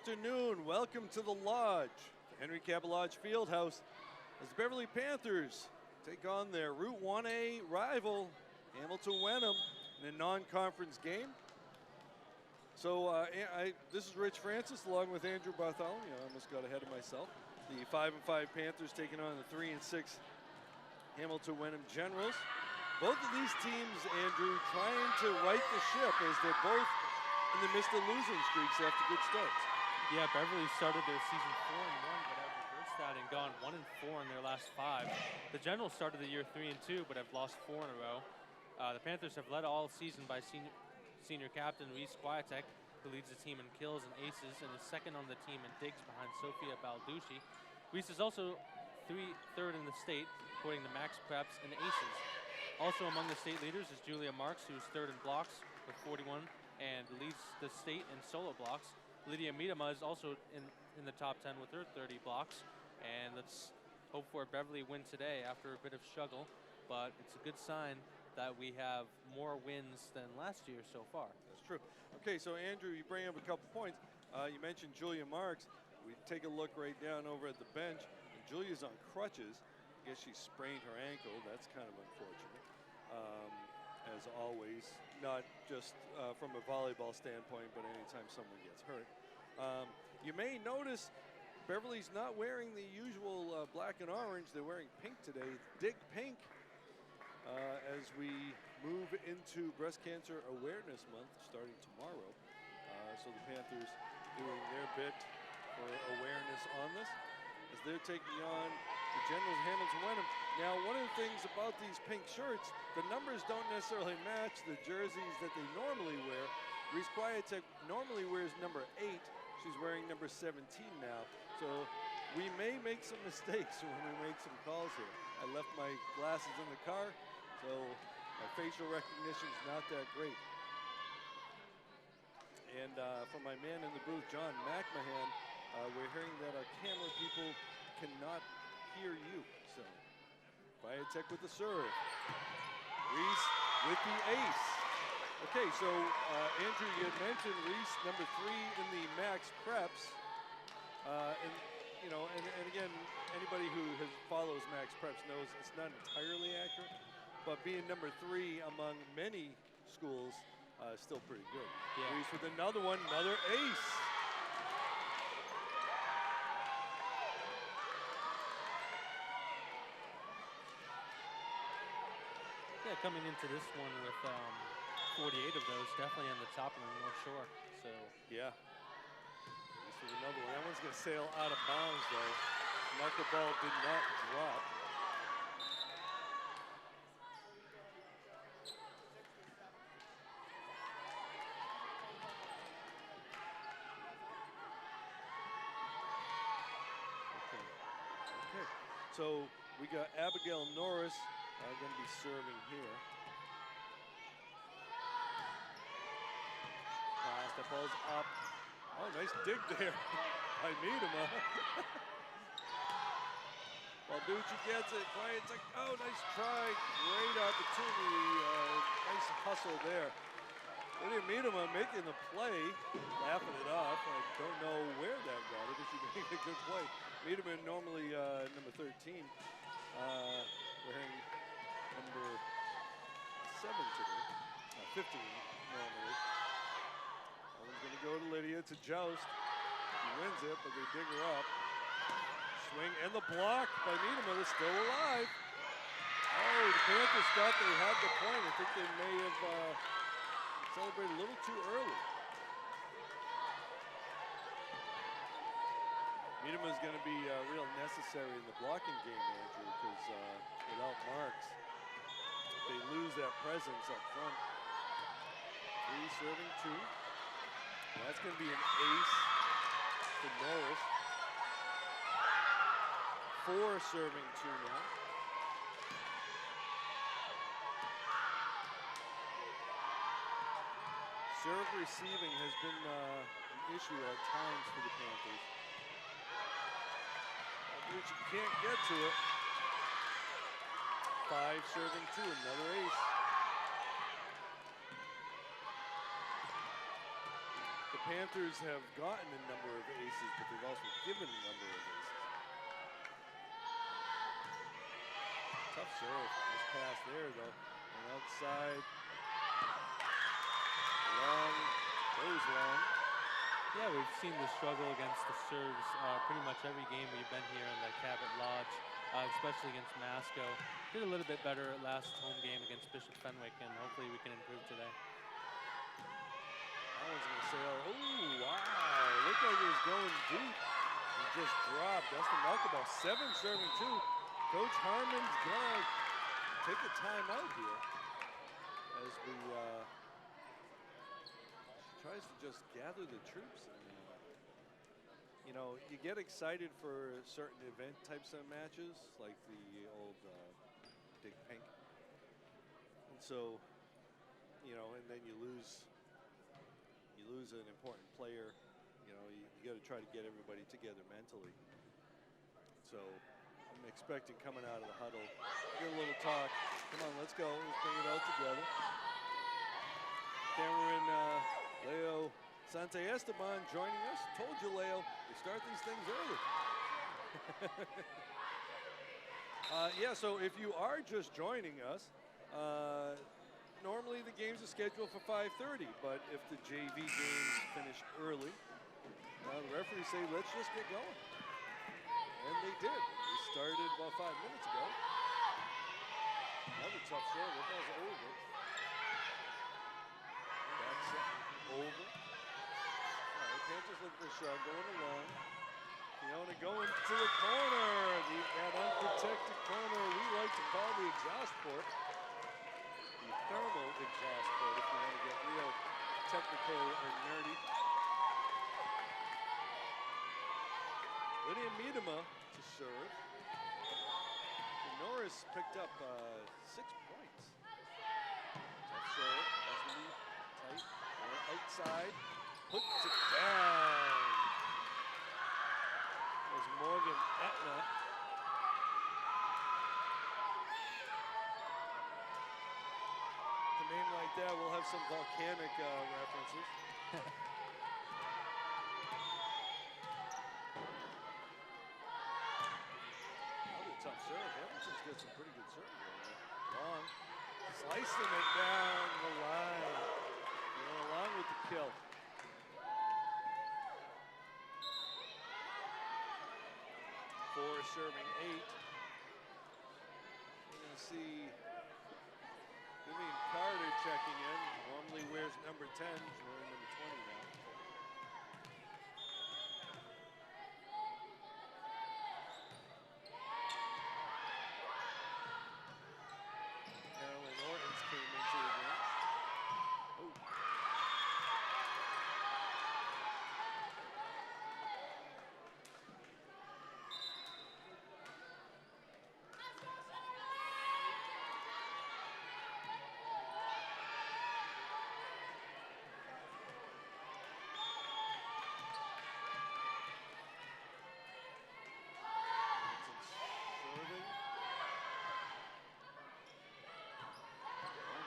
afternoon. Welcome to the Lodge, Henry Cabot Lodge Fieldhouse, as the Beverly Panthers take on their Route 1A rival, Hamilton-Wenham, in a non-conference game. So this is Rich Francis along with Andrew Bartholomew. I almost got ahead of myself. The 5-5 Panthers taking on the 3-6 Hamilton-Wenham Generals. Both of these teams, Andrew, trying to right the ship as they're both in the midst of losing streaks after good starts. Yeah, Beverly started their season 4-1, but have reversed that and gone 1-4 in their last 5. The Generals started the year 3-2, but have lost 4 in a row. The Panthers have led all season by senior captain Reese Squiatek, who leads the team in kills and aces, and is second on the team in digs behind Sofia Balducci. Reese is also third in the state, according to Max Preps and aces. Also among the state leaders is Julia Marks, who's third in blocks with 41 and leads the state in solo blocks. Lydia Miedema is also in the top 10 with her 30 blocks. And let's hope for a Beverly win today after a bit of struggle, but it's a good sign that we have more wins than last year so far. That's true. Okay, so Andrew, you bring up a couple points. You mentioned Julia Marks. We take a look right down over at the bench, and Julia's on crutches. I guess she sprained her ankle. That's kind of unfortunate, as always, not just from a volleyball standpoint, but anytime someone gets hurt. You may notice Beverly's not wearing the usual black and orange. They're wearing pink today, Dig Pink, as we move into Breast Cancer Awareness Month starting tomorrow. So the Panthers doing their bit for awareness on this, as they're taking on the Generals Hamilton-Wenham. Now, one of the things about these pink shirts, the numbers don't necessarily match the jerseys that they normally wear. Reese Squiatek normally wears number 8. She's wearing number 17 now. So we may make some mistakes when we make some calls here. I left my glasses in the car, so my facial recognition is not that great. And from my man in the booth, John McMahon, we're hearing that our camera people cannot hear you. So Squiatek with the serve. Reese with the ace. Okay, so Andrew, you had mentioned Reese, number 3 in the Max Preps. And you know, and again, anybody who follows Max Preps knows it's not entirely accurate, but being number 3 among many schools is still pretty good. Yeah. Reese with another one, another ace. Yeah, coming into this one with 48 of those, definitely on the top of the North Shore. So yeah. This is another one. That one's going to sail out of bounds, though. Knuckleball did not drop. Okay. So we got Abigail Norris going to be serving here. Pass, that ball's up. Oh, nice dig there by Miedema. Balducci gets it. It's like, oh, nice try. Great opportunity. Nice hustle there. Lydia Miedema making the play, laughing it off. I don't know where that got her, but she made a good play. Miedema normally number 13. Wearing number 7 today. 15 normally. That one's going to go to Lydia. It's a joust. She wins it, but they dig her up. Swing and the block by Miedema is still alive. Oh, the Panthers thought they had the point. I think they may have celebrated a little too early. Miedema is going to be real necessary in the blocking game, Andrew, because without Marks, they lose that presence up front. 3 serving 2. That's going to be an ace for Norris. 4 serving 2 now. Serve receiving has been an issue at times for the Panthers. Which you can't get to it. 5 serving 2, another ace. The Panthers have gotten a number of aces, but they've also given a number of aces. Tough serve. Nice pass there, though. And outside. Long. Goes long. Yeah, we've seen the struggle against the serves pretty much every game we've been here in the Cabot Lodge, especially against Masco. Did a little bit better at last home game against Bishop Fenwick, and hopefully we can improve today. That one's going to sail. Oh, wow. Looked like it was going deep. He just dropped. Dustin Malkaball, 7 serving 2. Coach Harmon's going to take a timeout here as we tries to just gather the troops. And, you know, you get excited for certain event types of matches, like the old Dig Pink. And so, you know, and then you lose an important player. You know, you got to try to get everybody together mentally. So I'm expecting coming out of the huddle, get a little talk. Come on, let's go. Let's bring it all together. Cameron Leo Sante Esteban joining us. Told you, Leo, we start these things early. Yeah, so if you are just joining us, normally the games are scheduled for 5:30, but if the JV games finished early, the referees say, let's just get going. And they did. We started about 5 minutes ago. Another tough serve. That ball's over. That's over. All right, Panthers looking for a shot, going along. Fiona going to the corner. That unprotected corner we like to call the exhaust port. The thermal exhaust port, if you want to get real technical or nerdy. Lydia Miedema to serve. And Norris picked up 6 points. Tough serve. That's going to be tight. Outside. Puts it down. There's Morgan Etna. A name like that will have some volcanic references. Tough serve. Hamilton's got some pretty good serve going there. Long. Slicing it down the line. You know, along with the kill. Four serving 8. We're going to see Vivian Carter checking in. Normally wears number 10. She's wearing number 20 now.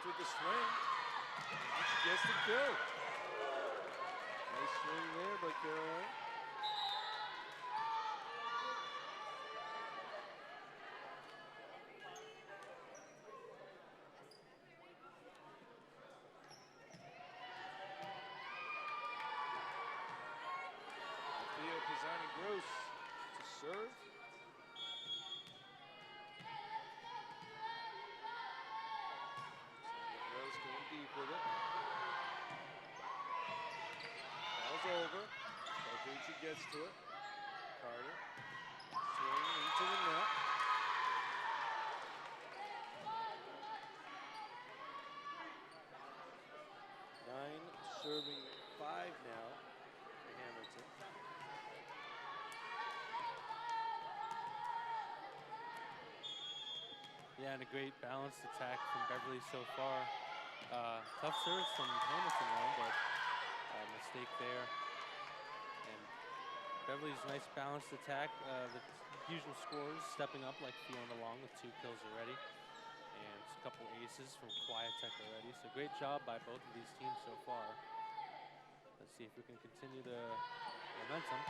With the swing, she gets the kill. Nice swing there by Caroline. Theo Pisani-Gross to serve. With it. Ball's over. Balducci gets to it. Carter. Swing into the net. Nine serving 5 now for Hamilton. Yeah, and a great balanced attack from Beverly so far. Tough serves from Hamilton though, but mistake there. And Beverly's nice balanced attack. The usual scorers stepping up like Fiona Long with 2 kills already. And a couple aces from Quiet Tech already. So great job by both of these teams so far. Let's see if we can continue the momentum.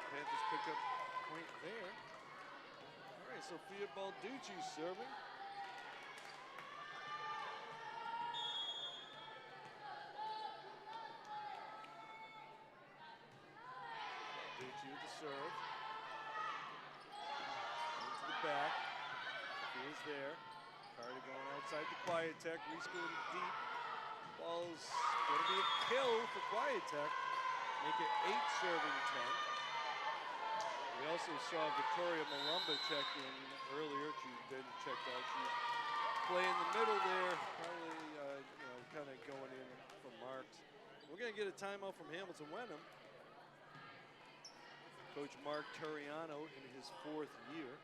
Panthers pick up point there. All right, Sophia Balducci serving. Balducci with the serve. Into the back. Sophia's there. Carter going outside to Quiet Tech. Reese going deep. Ball's going to be a kill for Quiet Tech. Make it 8 serving 10. We also saw Victoria Malumba check in earlier. She's been checked out. She's playing the middle there, probably kind of going in for marks. We're going to get a timeout from Hamilton-Wenham. Coach Mark Turiano in his 4th year.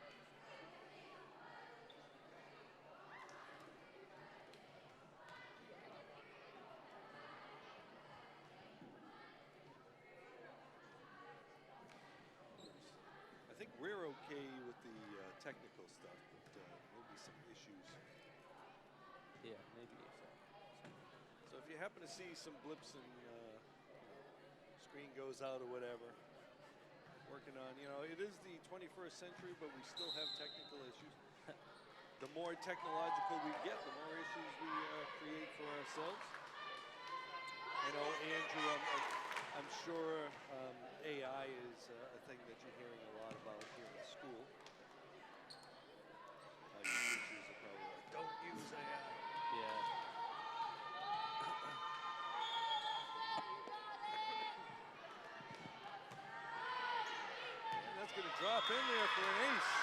I think we're okay with the technical stuff, but maybe some issues. Yeah, maybe so. So if you happen to see some blips and screen goes out or whatever, working on, it is the 21st century, but we still have technical issues. The more technological we get, the more issues we create for ourselves. Andrew, I'm sure AI is a thing that you're hearing a lot about here in school. Your teachers are probably like, don't use AI. Yeah. And that's going to drop in there for an ace.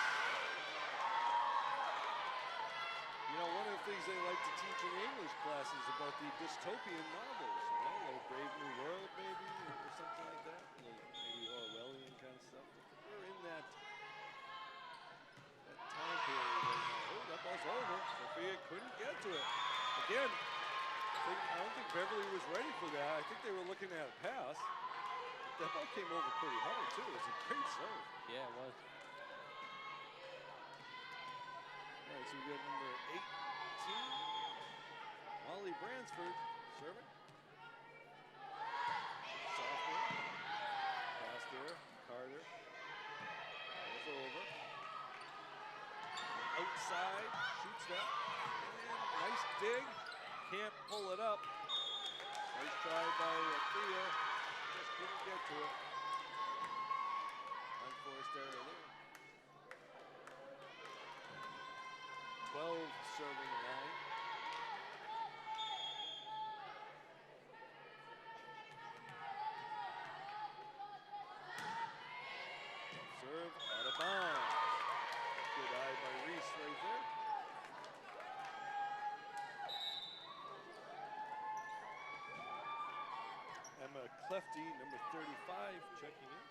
One of the things they like to teach in English classes about the dystopian novels, like Brave New World maybe, or something like that. Maybe Orwellian kind of stuff. We're in that time period right now. Oh, that ball's over. Sophia couldn't get to it. Again, I don't think Beverly was ready for that. I think they were looking at a pass. That ball came over pretty hard too. It was a great serve. Yeah, it was. All right, so we got number 18, Molly Bransford, serving. Sophomore. Pass there, Carter. Ball's over. Outside, shoots that. And nice dig. Can't pull it up. Nice try by Thea. Just couldn't get to it. Unforced error there. 12 serving 9. Serve out of bounds. Good eye by Reese right there. Emma Clefty, number 35, checking in.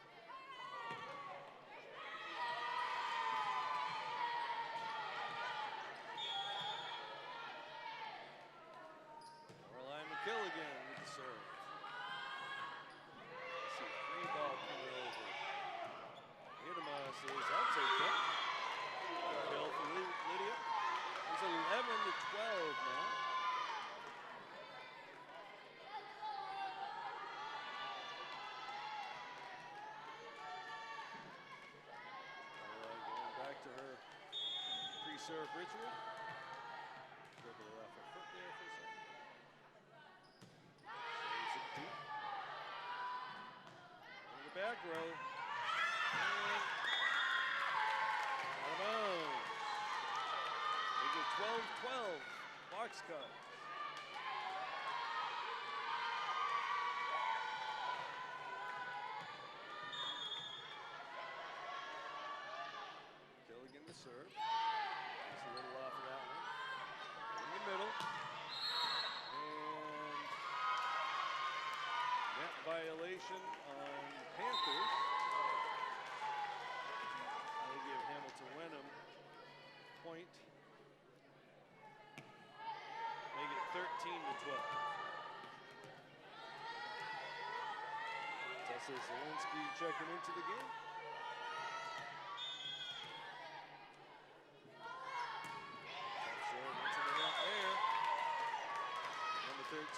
Gilligan with the serve. Let's see, 3 ball coming over. Inema says, I'll take that. Kill for Lydia. It's 11-12 now. Going back to her pre-serve ritual. Dribble it off her foot there for a second. Back row. And out of bounds. Make it 12-12. Box cut. Gilligan the serve. Takes a little off of that one. In the middle. And net violation on Panthers. They give Hamilton-Wenham point. Make it 13-12. Tessa Zielinski checking into the game.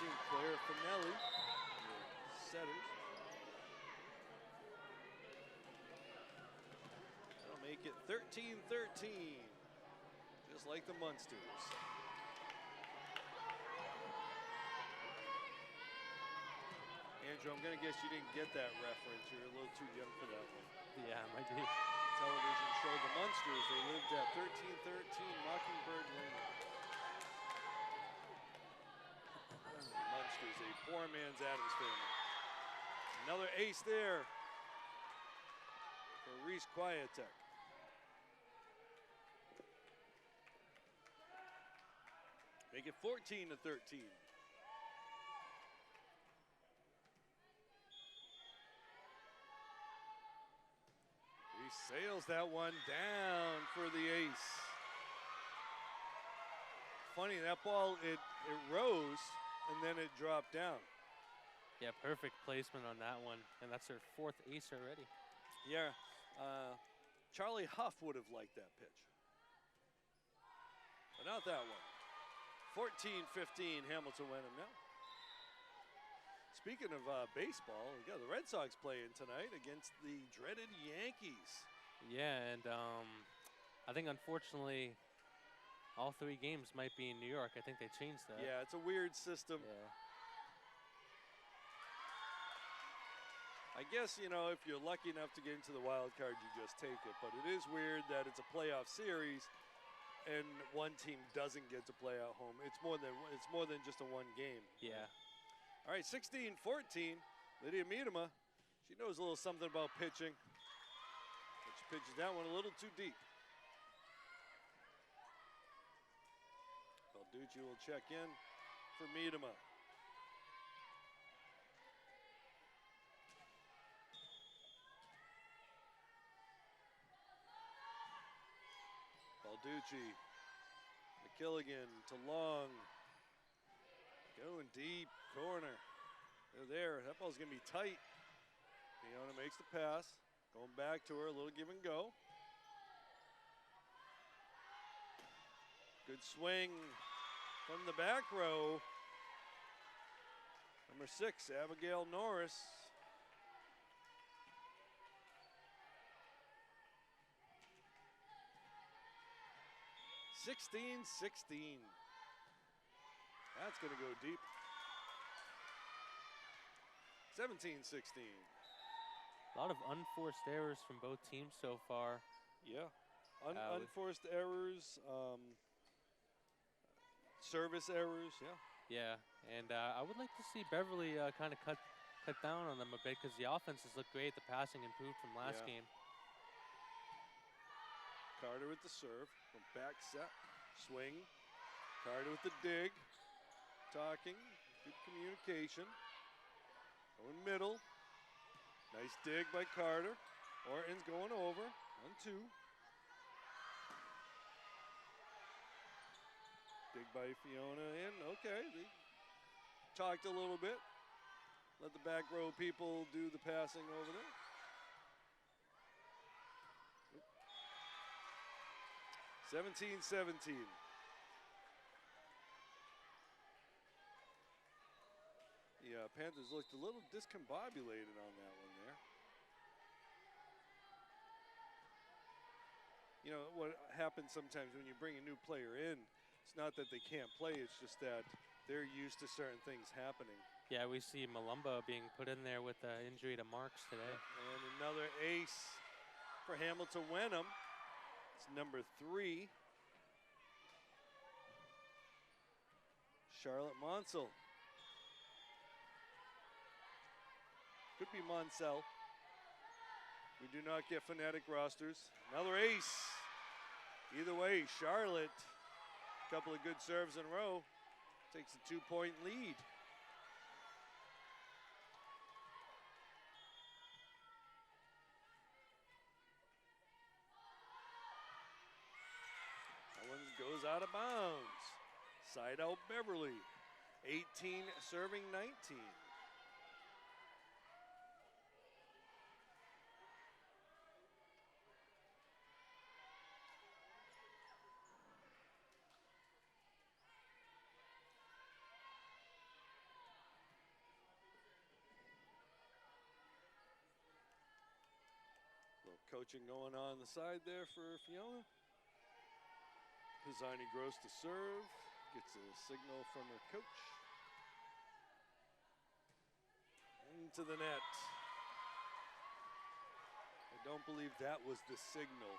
14, Claire Finelli, the setters. That'll make it 13-13, just like the Munsters. Andrew, I'm going to guess you didn't get that reference. You're a little too young for that one. Yeah, might be. Television show The Munsters. They lived at 1313 Mockingbird Lane. The Munsters, a poor man's Addams family. Another ace there for Reese Quietek. Make it 14-13. Sails that one down for the ace. Funny, that ball, it rose and then it dropped down. Yeah, perfect placement on that one, and that's her 4th ace already. Yeah, Charlie Huff would have liked that pitch. But not that one. 14-15 Hamilton-Wenham now. Speaking of baseball, we got the Red Sox playing tonight against the dreaded Yankees. Yeah, and I think unfortunately all 3 games might be in New York. I think they changed that. Yeah, it's a weird system. Yeah. I guess, you know, if you're lucky enough to get into the wild card, you just take it. But it is weird that it's a playoff series and one team doesn't get to play at home. It's more than just a one game. Yeah. All right, 16-14, Lydia Miedema. She knows a little something about pitching. But she pitches that one a little too deep. Balducci will check in for Miedema. Balducci, McKilligan to Long. Going deep, corner. They're there. That ball's going to be tight. Fiona makes the pass. Going back to her, a little give and go. Good swing from the back row. Number 6, Abigail Norris. (16-16). That's going to go deep. 17-16. A lot of unforced errors from both teams so far. Yeah. Unforced errors, service errors, yeah. Yeah, and I would like to see Beverly kind of cut down on them a bit because the offenses look great. The passing improved from last game. Carter with the serve, from back set, swing. Carter with the dig. Talking, good communication. Going middle. Nice dig by Carter. Orton's going over. 1-2. Dig by Fiona in. Okay, they talked a little bit. Let the back row people do the passing over there. 17-17. Yeah, Panthers looked a little discombobulated on that one there. You know, what happens sometimes when you bring a new player in, it's not that they can't play, it's just that they're used to certain things happening. Yeah, we see Malumba being put in there with the injury to Marks today. And another ace for Hamilton-Wenham. It's number 3. Charlotte Monsell. Could be Monsell. We do not get phonetic rosters. Another ace. Either way, Charlotte, a couple of good serves in a row, takes a 2-point lead. That one goes out of bounds. Side out Beverly. 18 serving 19. coaching going on the side there for Fiona. Pisani Gross to serve. Gets a signal from her coach. Into the net. I don't believe that was the signal.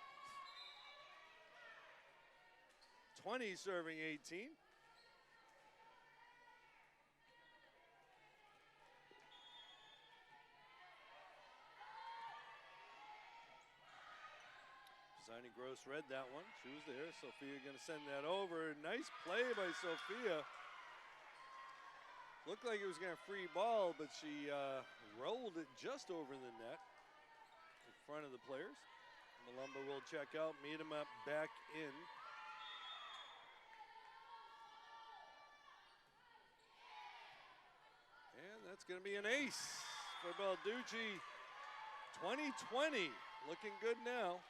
20 serving 18. Pisani Gross read that one. She was there. Sophia going to send that over. Nice play by Sophia. Looked like it was going to free ball, but she rolled it just over the net in front of the players. Malumba will check out, meet him up back in. And that's going to be an ace for Balducci. 20-20, looking good now.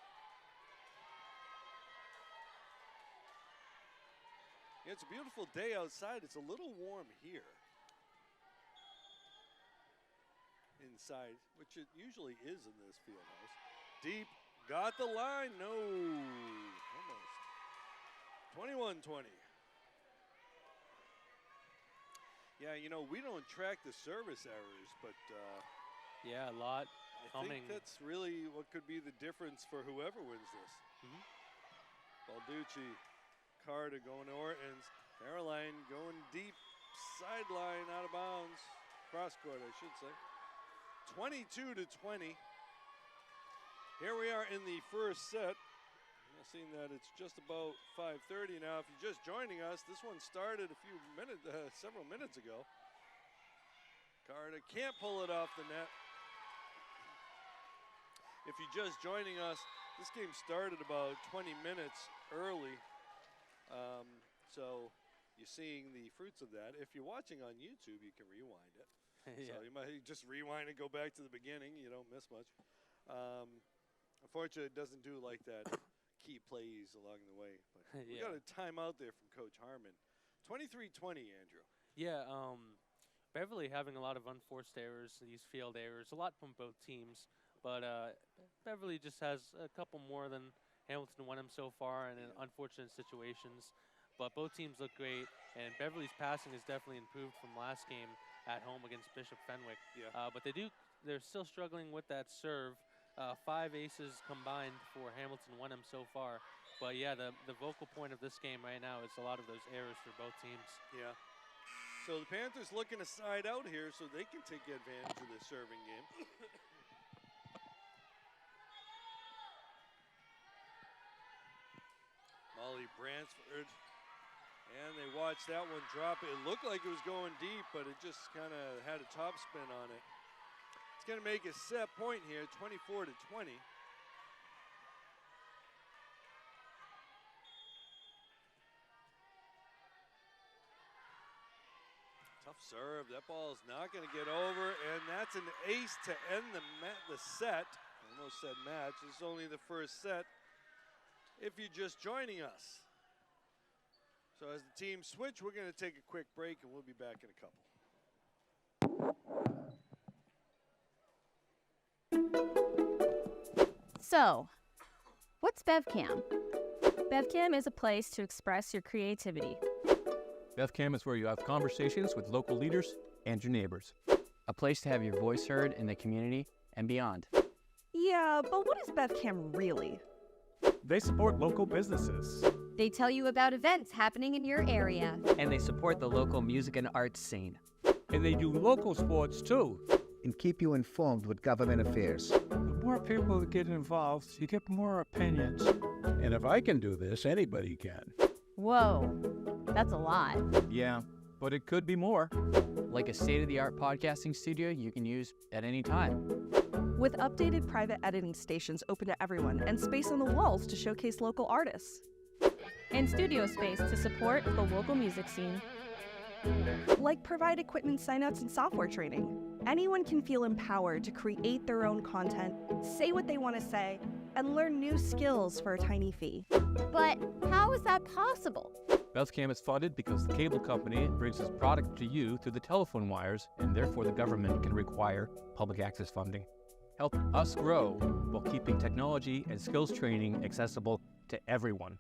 Yeah, it's a beautiful day outside. It's a little warm here. Inside, which it usually is in this field house. Deep, got the line, no, almost. 21-20. Yeah, you know, we don't track the service errors, but yeah, a lot I think that's really what could be the difference for whoever wins this. Balducci, Carter going to Ortons, Caroline going deep, sideline out of bounds, cross court I should say. 22-20. Here we are in the first set. I've seen that it's just about 5:30 now. If you're just joining us, this one started several minutes ago. Carter can't pull it off the net. If you're just joining us, this game started about 20 minutes early. So you're seeing the fruits of that. If you're watching on YouTube, you can rewind it. Yeah. So you might just rewind and go back to the beginning. You don't miss much. Unfortunately, it doesn't do like that key plays along the way. But we got a timeout there from Coach Harmon. 23-20, Andrew. Yeah, Beverly having a lot of unforced errors, these field errors, a lot from both teams. But Beverly just has a couple more than Hamilton-Wenham so far and in unfortunate situations. But both teams look great, and Beverly's passing has definitely improved from last game at home against Bishop Fenwick. Yeah. But they're still struggling with that serve. 5 aces combined for Hamilton-Wenham so far. But yeah, the vocal point of this game right now is a lot of those errors for both teams. Yeah. So the Panthers looking to side out here so they can take advantage of this serving game. Molly Bransford. And they watched that one drop. It looked like it was going deep, but it just kind of had a top spin on it. It's going to make a set point here, 24-20. Tough serve. That ball is not going to get over, and that's an ace to end the set. Almost said match. This is only the first set. If you're just joining us. So as the teams switch, we're going to take a quick break, and we'll be back in a couple. So, what's Bevcam? Bevcam is a place to express your creativity. Bevcam is where you have conversations with local leaders and your neighbors. A place to have your voice heard in the community and beyond. Yeah, but what is Bevcam really? They support local businesses. They tell you about events happening in your area. And they support the local music and arts scene. And they do local sports too. And keep you informed with government affairs. The more people that get involved, you get more opinions. And if I can do this, anybody can. Whoa, that's a lot. Yeah, but it could be more. Like a state-of-the-art podcasting studio you can use at any time. With updated private editing stations open to everyone and space on the walls to showcase local artists. And studio space to support the local music scene. Like provide equipment signouts and software training. Anyone can feel empowered to create their own content, say what they want to say, and learn new skills for a tiny fee. But how is that possible? Bevcam is funded because the cable company brings its product to you through the telephone wires, and therefore the government can require public access funding. help us grow while keeping technology and skills training accessible to everyone.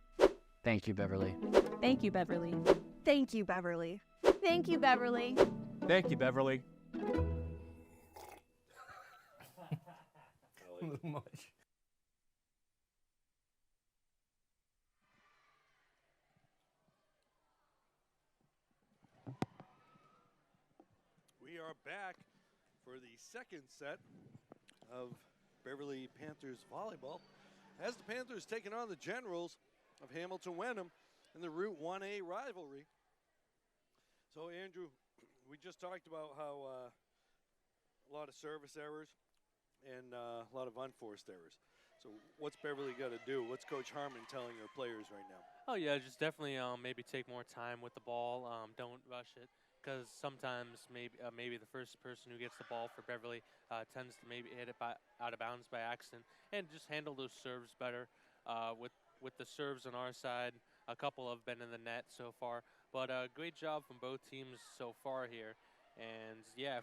Thank you, Beverly. Thank you, Beverly. Thank you, Beverly. Thank you, Beverly. Thank you, Beverly. A little much. We are back for the second set of Beverly Panthers volleyball as the Panthers taking on the Generals of Hamilton-Wenham in the Route 1A rivalry. So, Andrew, we just talked about how a lot of service errors and a lot of unforced errors. So what's Beverly got to do? What's Coach Harmon telling her players right now? Oh yeah, just definitely maybe take more time with the ball. Don't rush it, because sometimes maybe the first person who gets the ball for Beverly tends to maybe hit it out of bounds by accident, and just handle those serves better. With the serves on our side, a couple have been in the net so far, but great job from both teams so far here. And yeah,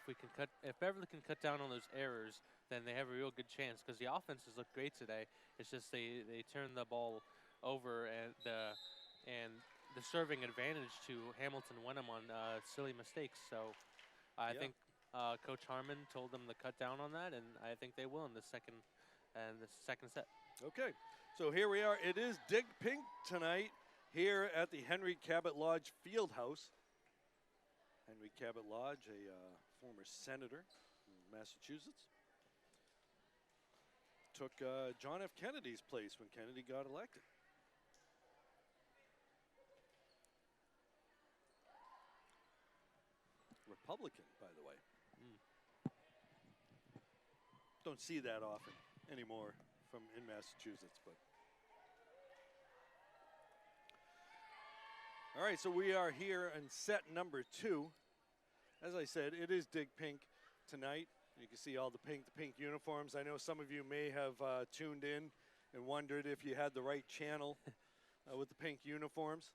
if Beverly can cut down on those errors, then they have a real good chance, because the offenses look great today. It's just they turn the ball over, and the serving advantage to Hamilton-Wenham on silly mistakes. So I think Coach Harmon told them to cut down on that, and I think they will in the second set. Okay, so here we are. It is Dig Pink tonight here at the Henry Cabot Lodge Fieldhouse. Henry Cabot Lodge, a former senator from Massachusetts, took John F. Kennedy's place when Kennedy got elected. Republican, by the way. Don't see that often anymore in Massachusetts, but. All right, so we are here in set number 2. As I said, it is Dig Pink tonight. You can see all the pink uniforms. I know some of you may have tuned in and wondered if you had the right channel with the pink uniforms.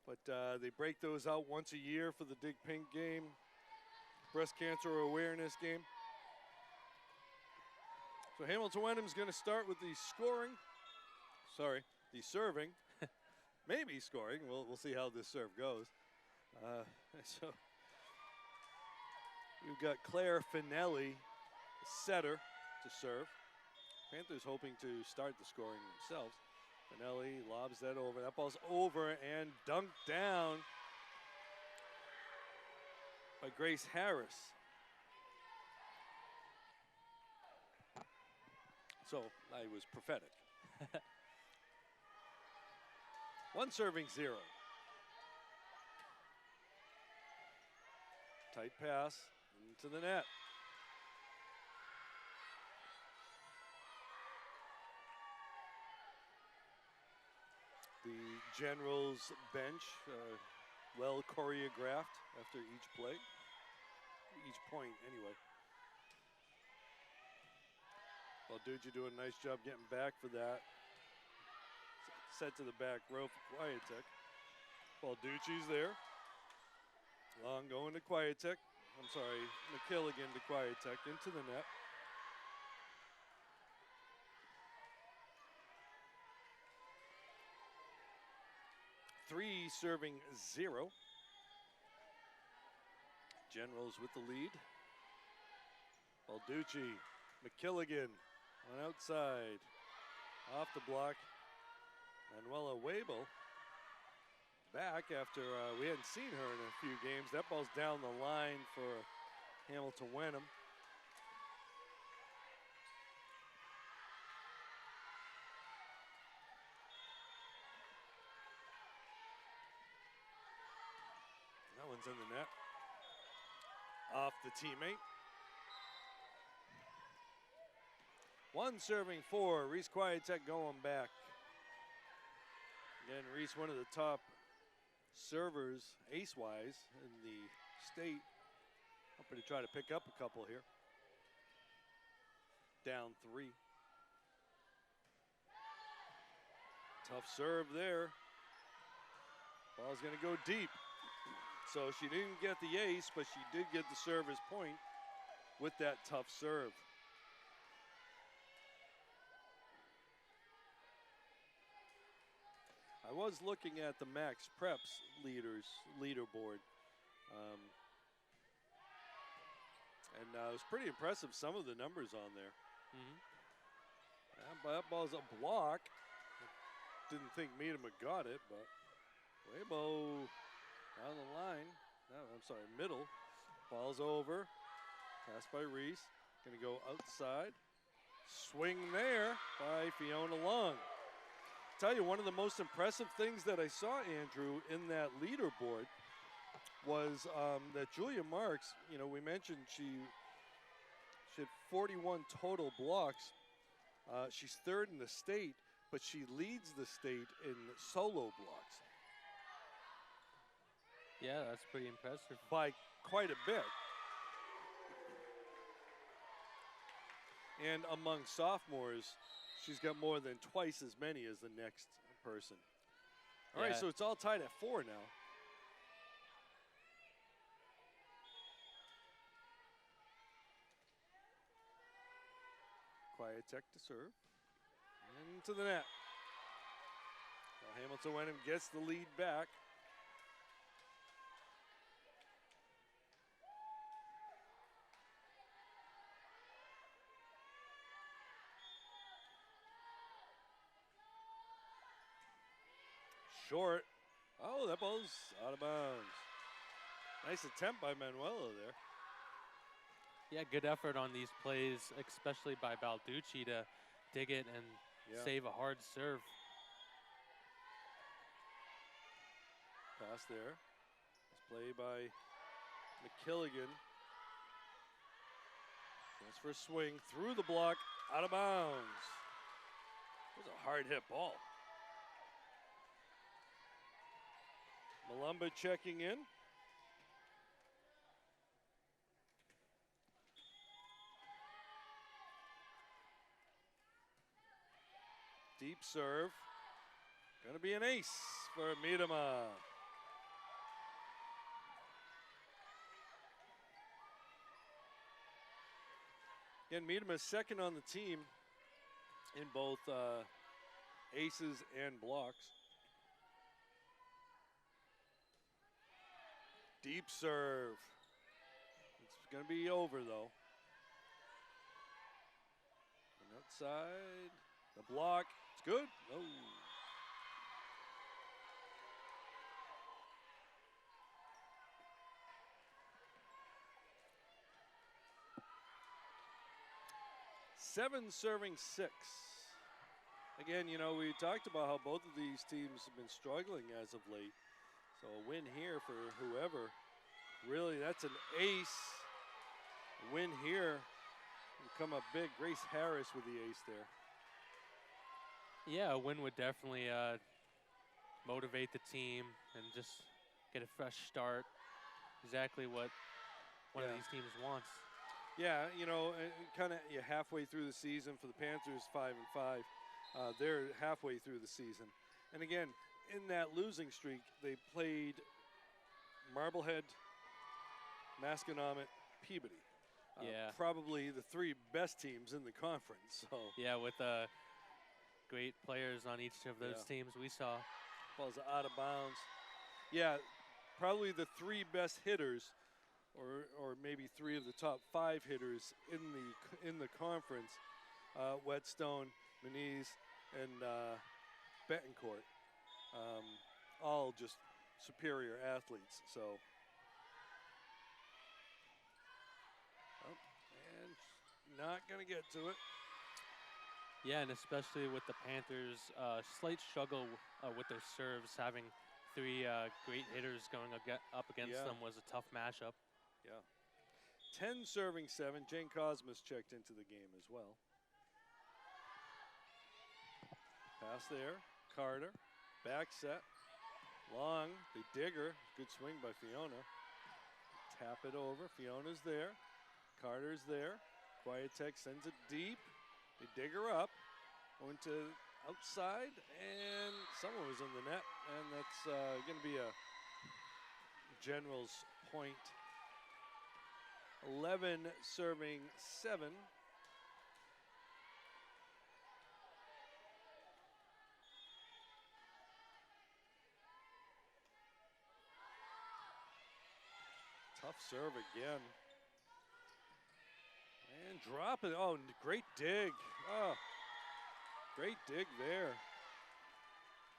But they break those out once a year for the Dig Pink game, breast cancer awareness game. So Hamilton-Wenham is going to start with the serving. Maybe scoring. We'll see how this serve goes. So we've got Claire Finelli, setter, to serve. Panthers hoping to start the scoring themselves. Finelli lobs that over. That ball's over and dunked down by Grace Harris. So I was prophetic. 1 serving 0. Tight pass into the net. The Generals bench, well choreographed after each play, each point anyway. Balducci doing a nice job getting back for that. Set to the back row for Quietek. Balducci's there. Long going to Quietek. I'm sorry, McKilligan to Quietek into the net. Three serving 0. Generals with the lead. Balducci, McKilligan on outside. Off the block. Manuela Wabel back after we hadn't seen her in a few games. That ball's down the line for Hamilton-Wenham. That one's in the net. Off the teammate. 1 serving 4. Reese Quietek going back. Again, Reese, one of the top servers, ace-wise, in the state. Hoping to try to pick up a couple here. Down 3. Tough serve there. Ball's going to go deep. So she didn't get the ace, but she did get the service point with that tough serve. was looking at the Max Preps leaderboard. And it was pretty impressive, some of the numbers on there. That ball's a block. Didn't think Meadham had got it, but Weibo down the line. No, I'm sorry, middle. Ball's over. Pass by Reese. Gonna go outside. Swing there by Fiona Long. Tell you, one of the most impressive things that I saw, Andrew, in that leaderboard was that Julia Marks, you know, we mentioned she had 41 total blocks. She's third in the state, but she leads the state in solo blocks. Yeah, that's pretty impressive. By quite a bit. And among sophomores, she's got more than twice as many as the next person. All right, so it's all tied at 4 now. Quiet Tech to serve. Into the net. So Hamilton-Wenham gets the lead back. Short. Oh, that ball's out of bounds. Nice attempt by Manuela there. Yeah, good effort on these plays, especially by Balducci to dig it and save a hard serve. Pass there. It's played by McKilligan. Transfer swing through the block, out of bounds. It was a hard hit ball. Malumba checking in. Deep serve. Gonna be an ace for Miedema. Again, Miedema is second on the team in both aces and blocks. Deep serve. It's going to be over, though. And outside, the block. It's good. No. Seven serving 6. Again, you know, we talked about how both of these teams have been struggling as of late. So a win here for whoever, really that's an ace. A win here will come up big. Grace Harris with the ace there. Yeah, a win would definitely motivate the team and just get a fresh start. Exactly what one of these teams wants. Yeah, you know, kind of halfway through the season for the Panthers, 5-5. They're halfway through the season. And again, in that losing streak, they played Marblehead, Masconomet, Peabody. Probably the 3 best teams in the conference. So yeah, with great players on each of those teams we saw. Ball's out of bounds. Yeah, probably the 3 best hitters, or maybe 3 of the top 5 hitters in the conference. Whetstone, Muniz, and Betancourt. All just superior athletes. So, and not going to get to it. Yeah, and especially with the Panthers' slight struggle with their serves, having 3 great hitters going up against them was a tough matchup. Yeah. 10 serving 7. Jane Cosmas checked into the game as well. Pass there. Carter. Back set. Long. They dig her. Good swing by Fiona. Tap it over. Fiona's there. Carter's there. Quiet Tech sends it deep. They dig her up. Going to outside. And someone was in the net. And that's going to be a General's point. 11 serving 7. Tough serve again. And drop it. Oh, great dig. Oh, great dig there.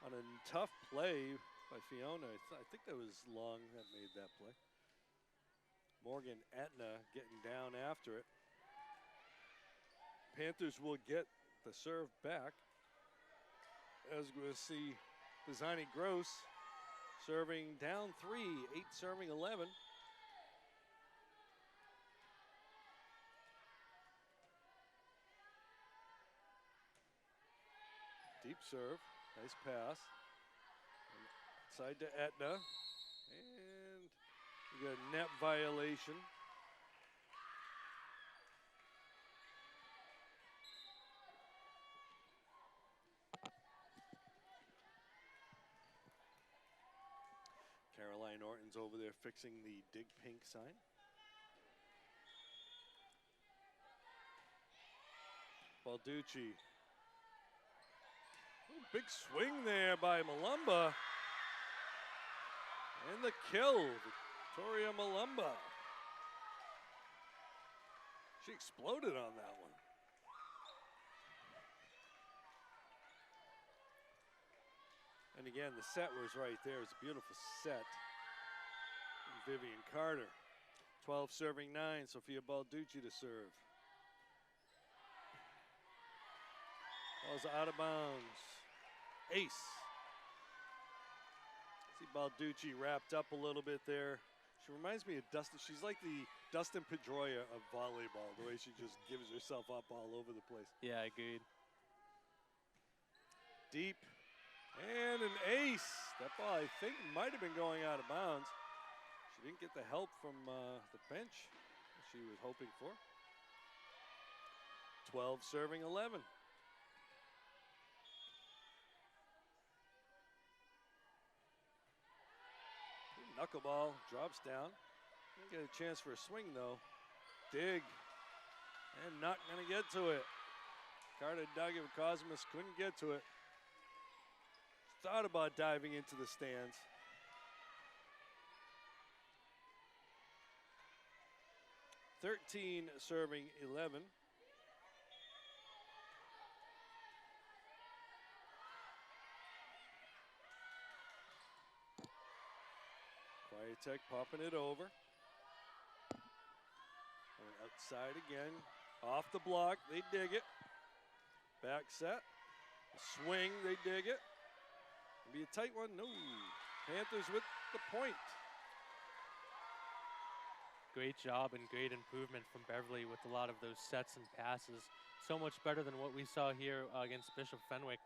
On a tough play by Fiona. I think that was Long that made that play. Morgan Etna getting down after it. Panthers will get the serve back. As we'll see, Pisani Gross serving down 3, 8 serving 11. Deep serve, nice pass. Side to Etna, and we got a net violation. Caroline Orton's over there fixing the dig pink sign. Balducci. Ooh, big swing there by Malumba. And the kill, Victoria Malumba. She exploded on that one. And again, the set was right there. It's a beautiful set. And Vivian Carter. 12 serving 9, Sophia Balducci to serve. Ball's out of bounds. Ace. See Balducci wrapped up a little bit there. She reminds me of Dustin. She's like the Dustin Pedroia of volleyball, the way she just gives herself up all over the place. Yeah, agreed. Deep. And an ace. That ball, I think, might have been going out of bounds. She didn't get the help from the bench she was hoping for. 12 serving 11. Knuckleball drops down. Didn't get a chance for a swing though. Dig. And not going to get to it. Carter dug it, Cosmas couldn't get to it. Thought about diving into the stands. (13 serving 11). Tech popping it over. And outside again. Off the block, they dig it. Back set. Swing, they dig it. It'll be a tight one. No. Panthers with the point. Great job and great improvement from Beverly with a lot of those sets and passes. So much better than what we saw here against Bishop Fenwick.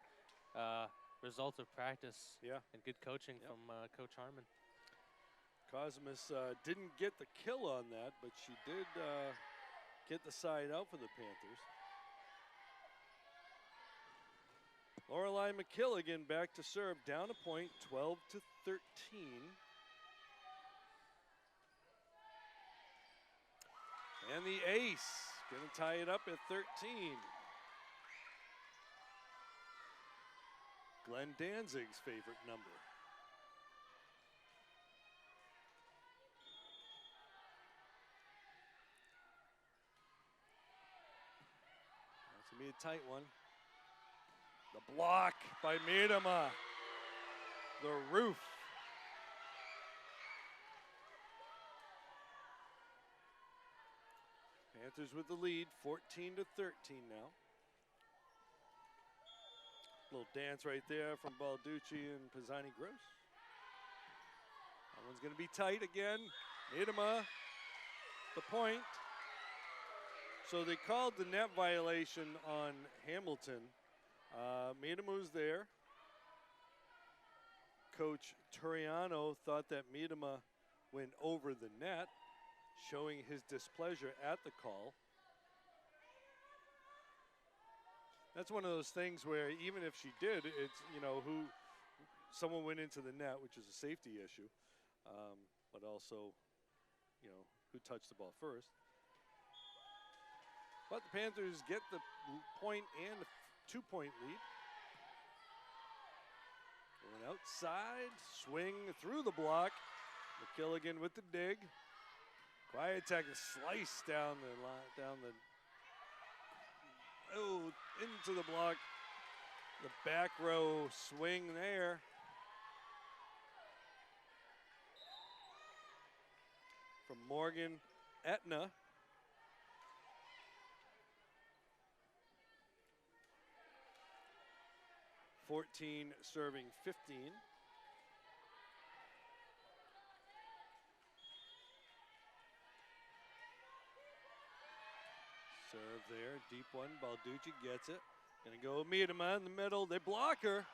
Results of practice and good coaching from Coach Harmon. Cosmas didn't get the kill on that, but she did get the side out for the Panthers. Lorelei McKilligan back to serve, down a point, 12-13. And the ace, gonna tie it up at 13. Glenn Danzig's favorite number. Be a tight one. The block by Miedema. The roof. Panthers with the lead, 14-13 now. Little dance right there from Balducci and Pisani Gross. That one's going to be tight again. Miedema, the point. So they called the net violation on Hamilton. Miedema was there. Coach Turiano thought that Miedema went over the net, showing his displeasure at the call. That's one of those things where even if she did, it's, you know, someone went into the net, which is a safety issue, but also, you know, who touched the ball first. But the Panthers get the point and a 2-point lead. Going outside, swing through the block. McKilligan with the dig. Quiet Tech is sliced down the into the block. The back row swing there. From Morgan Etna. Serving 15. Serve there, deep one. Balducci gets it. Gonna go Miedema in the middle. They block her.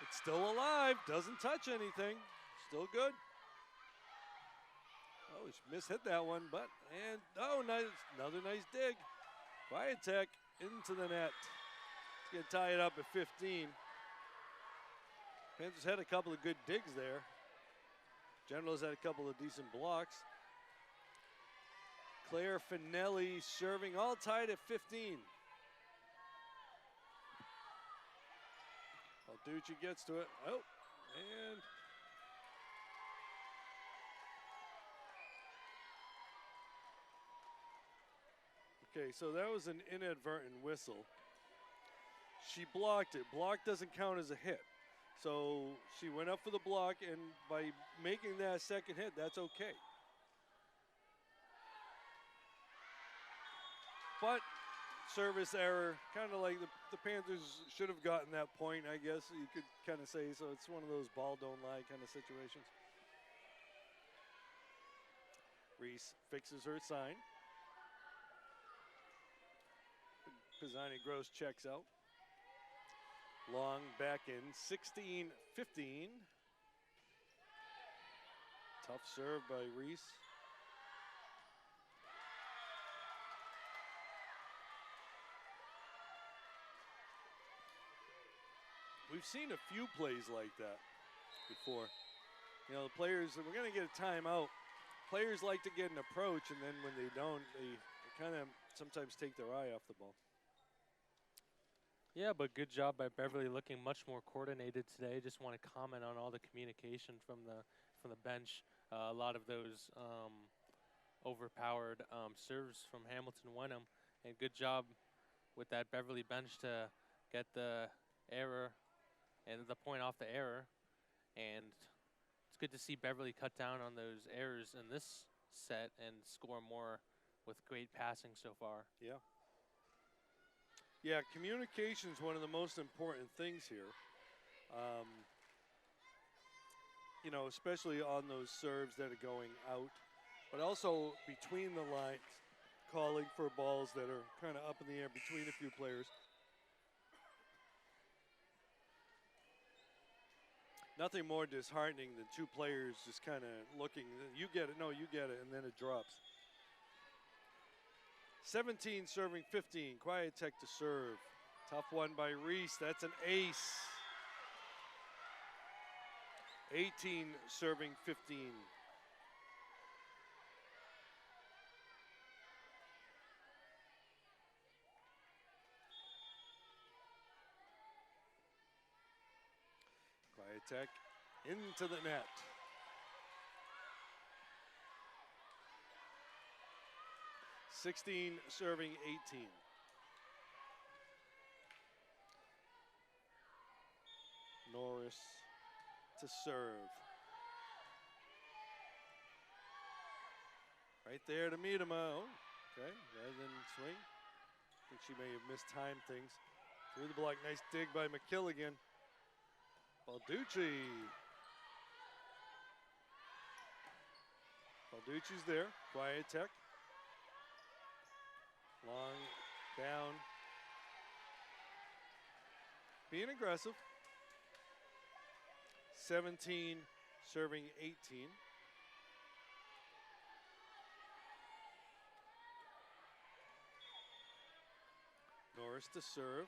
It's still alive. Doesn't touch anything. Still good. Oh, she mishit that one, but nice, another nice dig. Quiet Tech into the net. It's gonna tie it up at 15. Panthers had a couple of good digs there. Generals had a couple of decent blocks. Claire Finelli serving, all tied at 15. Balducci gets to it. Oh, and okay, so that was an inadvertent whistle. She blocked it. Block doesn't count as a hit. So she went up for the block, and by making that second hit, that's okay. But service error, kind of like the Panthers should have gotten that point, I guess you could kind of say. So it's one of those ball don't lie kind of situations. Reese fixes her sign. Pisani-Gross checks out. Long back in, 16-15. Tough serve by Reese. We've seen a few plays like that before. You know, the players, we're going to get a timeout. Players like to get an approach, and then when they don't, they kind of sometimes take their eye off the ball. Yeah, but good job by Beverly, looking much more coordinated today. Just want to comment on all the communication from the bench. A lot of those overpowered serves from Hamilton-Wenham, and good job with that Beverly bench to get the error and the point off the error. And it's good to see Beverly cut down on those errors in this set and score more with great passing so far. Yeah. Yeah, communication is one of the most important things here. You know, especially on those serves that are going out, but also between the lines, calling for balls that are kind of up in the air between a few players. Nothing more disheartening than two players just kind of looking, you get it, no, you get it, and then it drops. 17 serving 15, Quiet Tech to serve. Tough one by Reese, that's an ace. 18 serving 15. Quiet Tech into the net. (16 serving 18). Norris to serve. Right there to Miedema. Oh, okay, rather than swing. I think she may have mistimed things. Through the block, nice dig by McKilligan. Balducci. Balducci's there, Quiet Tech. Long down. Being aggressive. 17 serving 18. Norris to serve.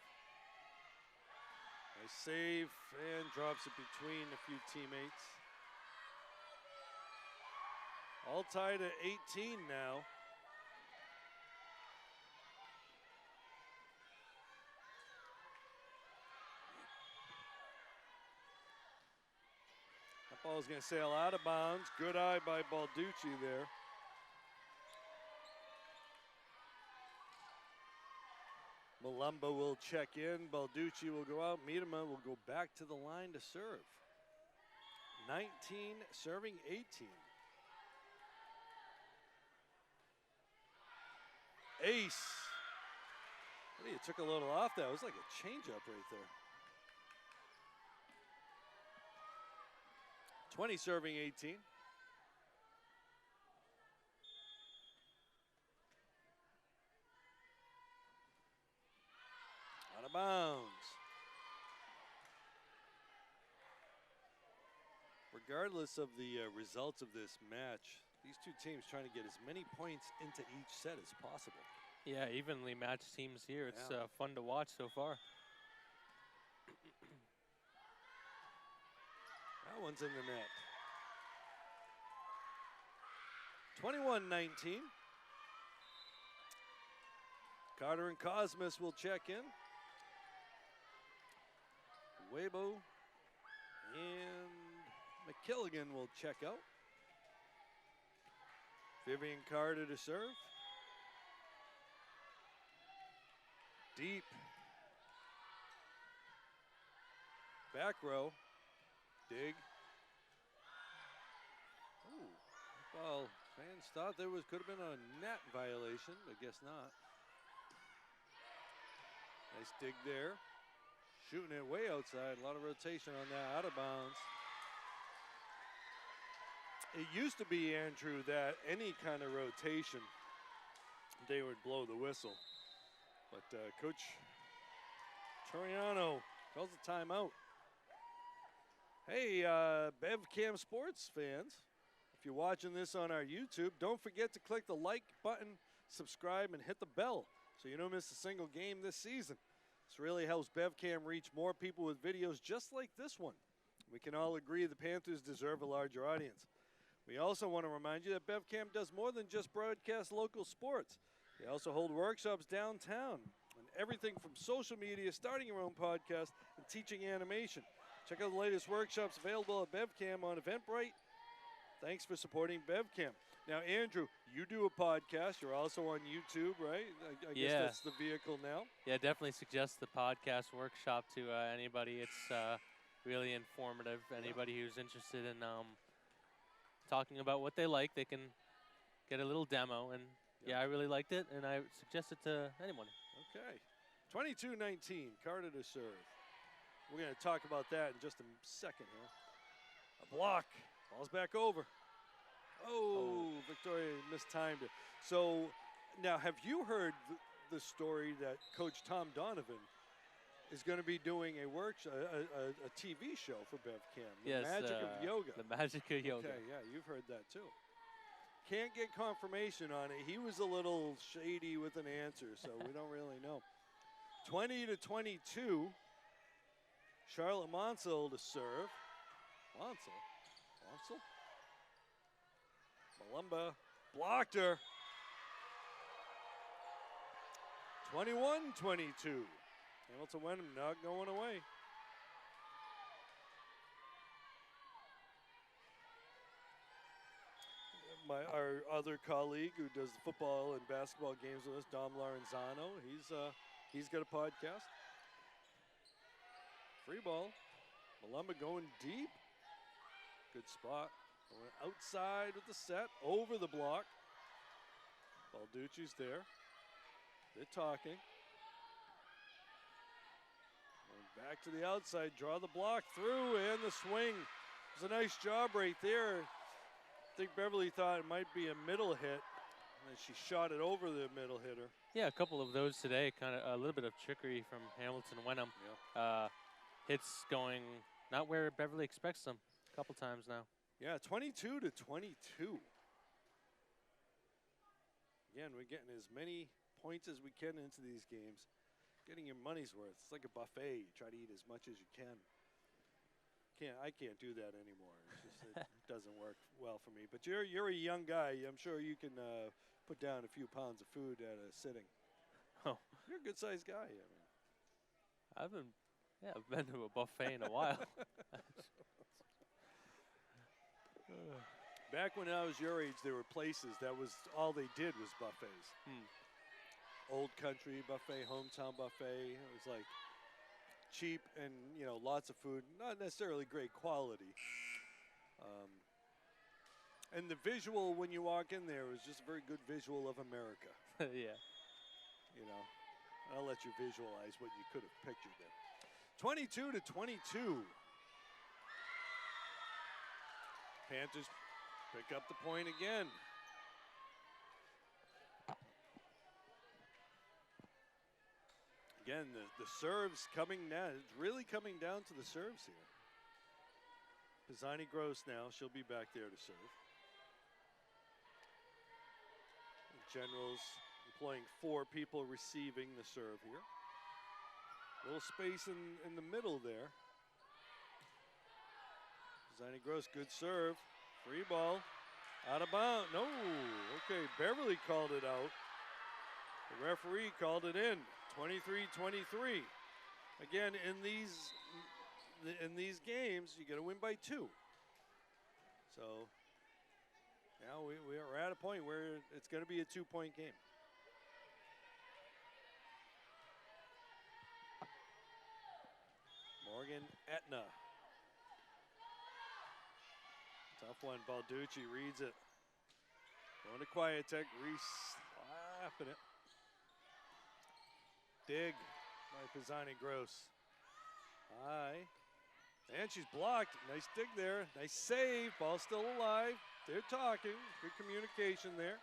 Nice save and drops it between a few teammates. All tied at 18 now. That ball's going to sail out of bounds. Good eye by Balducci there. Malumba will check in. Balducci will go out. Miedema will go back to the line to serve. 19 serving 18. Ace. He took a little off that. It was like a changeup right there. 20 serving 18. Out of bounds. Regardless of the results of this match, these two teams trying to get as many points into each set as possible. Yeah, evenly matched teams here. It's Yeah. fun to watch so far. That one's in the net. 21-19. Carter and Cosmas will check in. Weibo and McKilligan will check out. Vivian Carter to serve. Deep. Back row. Dig. Ooh. Well, fans thought there could have been a net violation, but guess not. Nice dig there. Shooting it way outside. A lot of rotation on that. Out of bounds. It used to be, Andrew, that any kind of rotation, they would blow the whistle. But Coach Toriano calls a timeout. Hey, Bevcam sports fans, if you're watching this on our YouTube, don't forget to click the like button, subscribe, and hit the bell so you don't miss a single game this season. This really helps Bevcam reach more people with videos just like this one. We can all agree the Panthers deserve a larger audience. We also want to remind you that Bevcam does more than just broadcast local sports. They also hold workshops downtown on everything from social media, starting your own podcast, and teaching animation. Check out the latest workshops available at Bevcam on Eventbrite. Thanks for supporting Bevcam. Now, Andrew, you do a podcast. You're also on YouTube, right? I guess that's the vehicle now. Yeah, definitely suggest the podcast workshop to anybody. It's really informative. Anybody who's interested in talking about what they like, they can get a little demo. And yeah, I really liked it, and I suggest it to anyone. Okay. 22-19, Carter to serve. We're going to talk about that in just a second here. A block. Ball's back over. Oh, Victoria mistimed it. So now, have you heard the story that Coach Tom Donovan is going to be doing a TV show for Bevcam? The Magic of Yoga. The Magic of Yoga. Okay, yeah, you've heard that too. Can't get confirmation on it. He was a little shady with an answer, so we don't really know. 20-22. Charlotte Monsell to serve. Monsell. Malumba blocked her. 21-22. Hamilton-Wenham not going away. Our other colleague who does the football and basketball games with us, Dom Lorenzano, he's got a podcast. Free ball. Malumba going deep. Good spot. Going outside with the set, over the block. Balducci's there. They're talking. Going back to the outside, draw the block through, and the swing. It was a nice job right there. I think Beverly thought it might be a middle hit, and then she shot it over the middle hitter. Yeah, a couple of those today. Kind of a little bit of trickery from Hamilton-Wenham. Yeah. Hits going not where Beverly expects them. A couple times now. Yeah, 22-22. Again, we're getting as many points as we can into these games. Getting your money's worth. It's like a buffet. You try to eat as much as you can. I can't do that anymore. It's just, it doesn't work well for me. But you're a young guy. I'm sure you can put down a few pounds of food at a sitting. Oh, you're a good-sized guy. I mean, I've been to a buffet in a while. Back when I was your age, there were places that was all they did was buffets. old country buffet, hometown buffet. It was like cheap and, you know, lots of food, not necessarily great quality. And the visual when you walk in there was just a very good visual of America. Yeah. You know, I'll let you visualize what you could have pictured there. 22-22. Panthers pick up the point again. Again, the serves coming down. It's really coming down to the serves here. Pisani-Gross now, she'll be back there to serve. Generals employing 4 people receiving the serve here. Little space in the middle there. Pisani-Gross, good serve. Free ball. Out of bounds. No. Okay, Beverly called it out. The referee called it in. 23-23. Again, in these games, you got to win by 2. So now we're at a point where it's going to be a 2-point game. Morgan Etna. Tough one. Balducci reads it. Going to Quiet-Tech. Reese slapping it. Dig by Pisani-Gross. High. And she's blocked. Nice dig there. Nice save. Ball still alive. They're talking. Good communication there.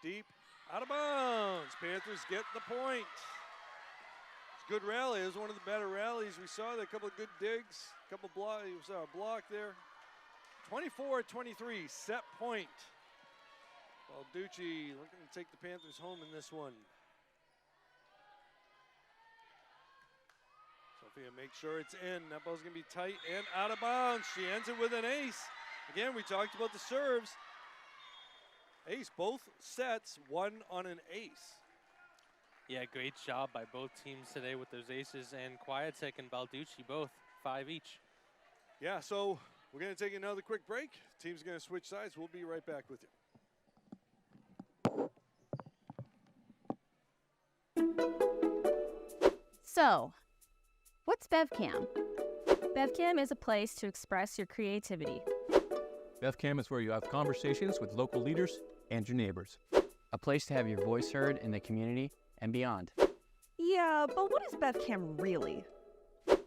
Deep. Out of bounds. Panthers get the point. It's a good rally. It was one of the better rallies we saw. There a couple of good digs. A couple blocks. We saw a block there. 24-23. Set point. Balducci looking to take the Panthers home in this one. Sophia makes sure it's in. That ball's going to be tight and out of bounds. She ends it with an ace. Again, we talked about the serves. Ace, both sets, one on an ace. Yeah, great job by both teams today with those aces, and Quiet-Tech and Balducci both 5 each. Yeah, so we're going to take another quick break. Team's going to switch sides. We'll be right back with you. So, what's Bevcam? Bevcam is a place to express your creativity. Bevcam is where you have conversations with local leaders and your neighbors. A place to have your voice heard in the community and beyond. Yeah, but what is Bevcam really?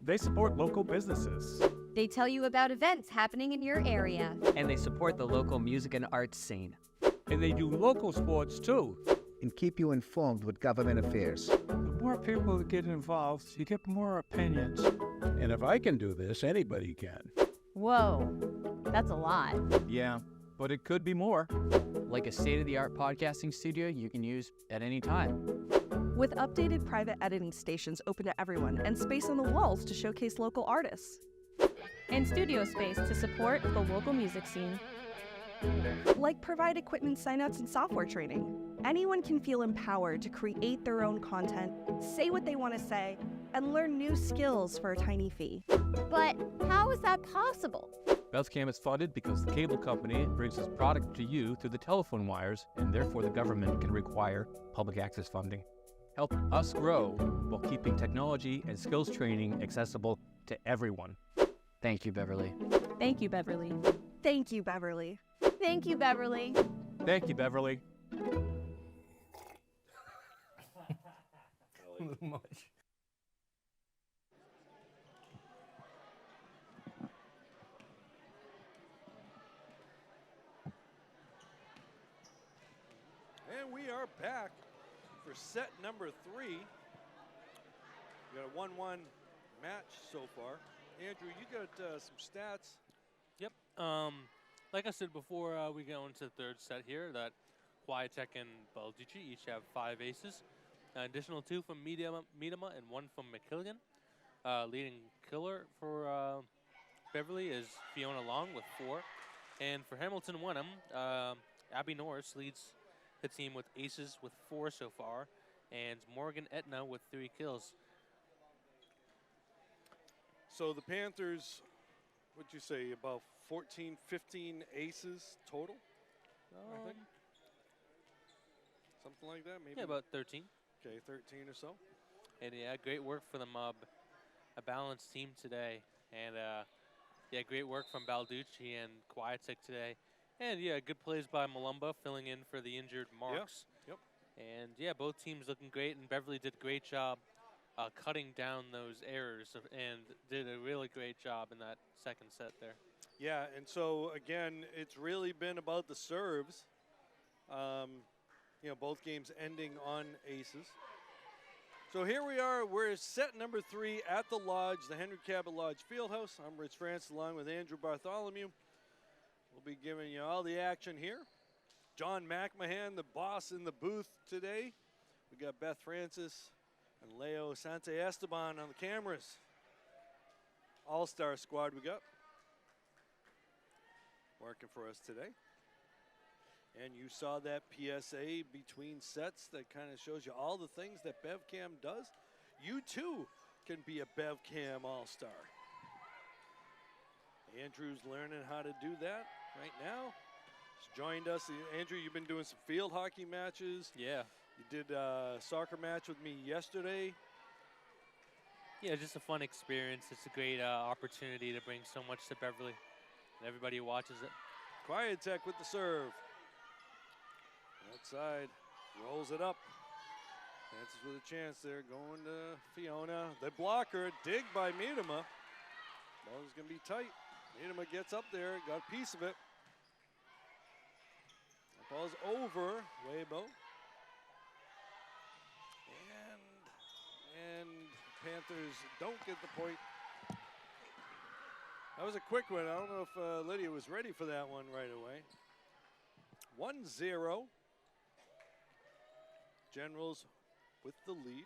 They support local businesses. They tell you about events happening in your area. And they support the local music and arts scene. And they do local sports too. And keep you informed with government affairs. The more people that get involved, you get more opinions. And if I can do this, anybody can. Whoa, that's a lot. Yeah, but it could be more. Like a state-of-the-art podcasting studio you can use at any time. With updated private editing stations open to everyone and space on the walls to showcase local artists. And studio space to support the local music scene. Like provide equipment signouts and software training. Anyone can feel empowered to create their own content, say what they want to say, and learn new skills for a tiny fee. But how is that possible? Bevcam is funded because the cable company brings its product to you through the telephone wires, and therefore the government can require public access funding. Help us grow while keeping technology and skills training accessible to everyone. Thank you, Beverly. Thank you, Beverly. Thank you, Beverly. Thank you, Beverly. Thank you, Beverly. Much. And we are back for set number 3. We got a 1-1 match so far. Andrew, you got some stats. Yep. Like I said before, we go into the third set here. That Quiet-Tech and Balducci each have 5 aces. An additional 2 from Miedema and 1 from McKilligan. Leading killer for Beverly is Fiona Long with 4. And for Hamilton-Wenham, Abby Norris leads the team with aces with 4 so far. And Morgan Etna with 3 kills. So the Panthers, what'd you say, about 14, 15 aces total? I think. something like that, maybe? Yeah, about 13. Okay, 13 or so. And yeah, great work for them. A balanced team today. And yeah, great work from Balducci and Kwiatek today. And yeah, good plays by Malumba filling in for the injured Marks. Yep. And yeah, both teams looking great, and Beverly did a great job cutting down those errors and did a really great job in that second set there. Yeah, and so again, it's really been about the serves. You know, both games ending on aces. So here we are, we're set number 3 at the Lodge, the Henry Cabot Lodge Fieldhouse. I'm Rich France along with Andrew Bartholomew. We'll be giving you all the action here. John McMahon, the boss in the booth today. We got Beth Francis and Leo Sante Esteban on the cameras. All-star squad we got working for us today. And you saw that PSA between sets that kind of shows you all the things that Bevcam does. You too can be a Bevcam all-star. Andrew's learning how to do that right now. He's joined us. Andrew, you've been doing some field hockey matches. Yeah. You did a soccer match with me yesterday. Yeah, just a fun experience. It's a great opportunity to bring so much to Beverly and everybody who watches it. Kwiatek with the serve. Outside, rolls it up. Chances with a chance there, going to Fiona. The blocker, dig by Miedema. Ball is going to be tight. Miedema gets up there, got a piece of it. That ball's over, Weibo. And Panthers don't get the point. That was a quick one. I don't know if Lydia was ready for that one right away. 1-0. Generals with the lead.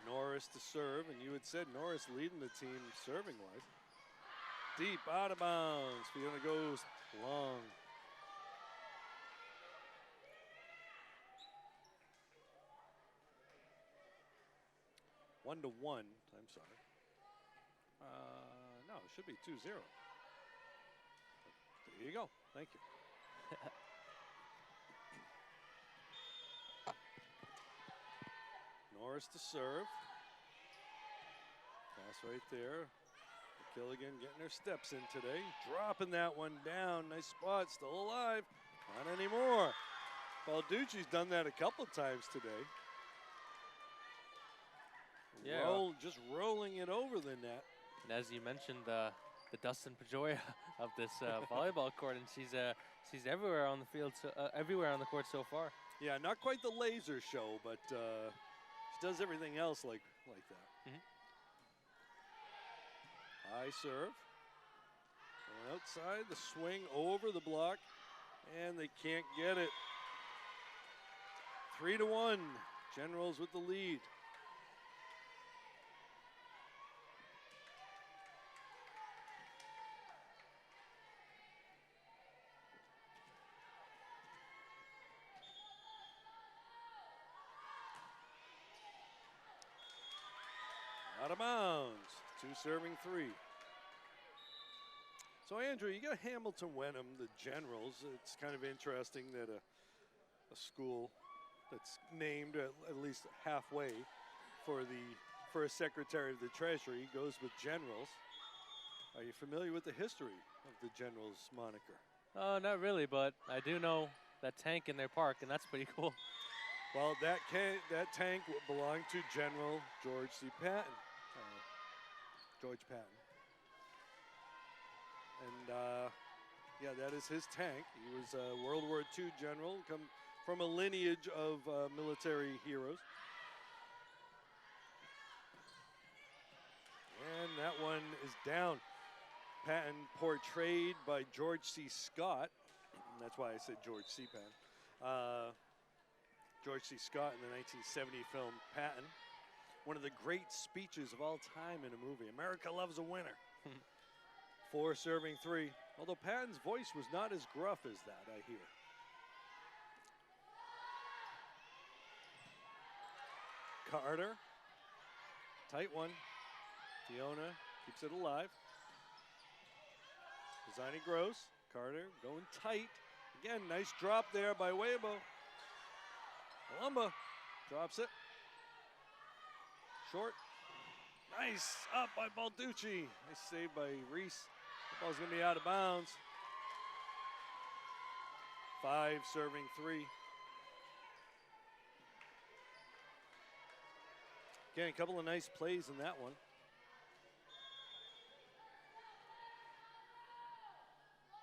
Norris to serve, and you had said Norris leading the team serving-wise. Deep, out of bounds. Fiona goes long. One to one, I'm sorry. No, it should be 2-0. There you go, thank you. Norris to serve. Pass right there. Killigan getting her steps in today. Dropping that one down. Nice spot, still alive. Not anymore. Balducci's done that a couple times today. Yeah. Just rolling it over the net. And as you mentioned, the Dustin Pedroia of this volleyball court, and she's everywhere on the field, everywhere on the court so far. Yeah, not quite the laser show, but she does everything else like that. Mhm. High serve. Going outside, the swing over the block, and they can't get it. 3-1. Generals with the lead. Out of bounds. 2 serving 3. So Andrew, you got Hamilton-Wenham, the Generals. It's kind of interesting that a school that's named at least halfway for a Secretary of the Treasury goes with Generals. Are you familiar with the history of the Generals moniker? Not really, but I do know that tank in their park, and that's pretty cool. Well, that tank belonged to General George C. Patton. George Patton. And yeah, that is his tank. He was a World War II general, come from a lineage of military heroes. And that one is down. Patton portrayed by George C. Scott. And that's why I said George C. Patton. George C. Scott in the 1970 film Patton. One of the great speeches of all time in a movie. America loves a winner. 4 serving 3. Although Patton's voice was not as gruff as that, I hear. Carter. Tight one. Fiona keeps it alive. Pisani Gross. Carter going tight. Again, nice drop there by Weibo. Columba drops it. Short. Nice up by Balducci. Nice save by Reese. The ball's going to be out of bounds. 5 serving 3. Again, a couple of nice plays in that one.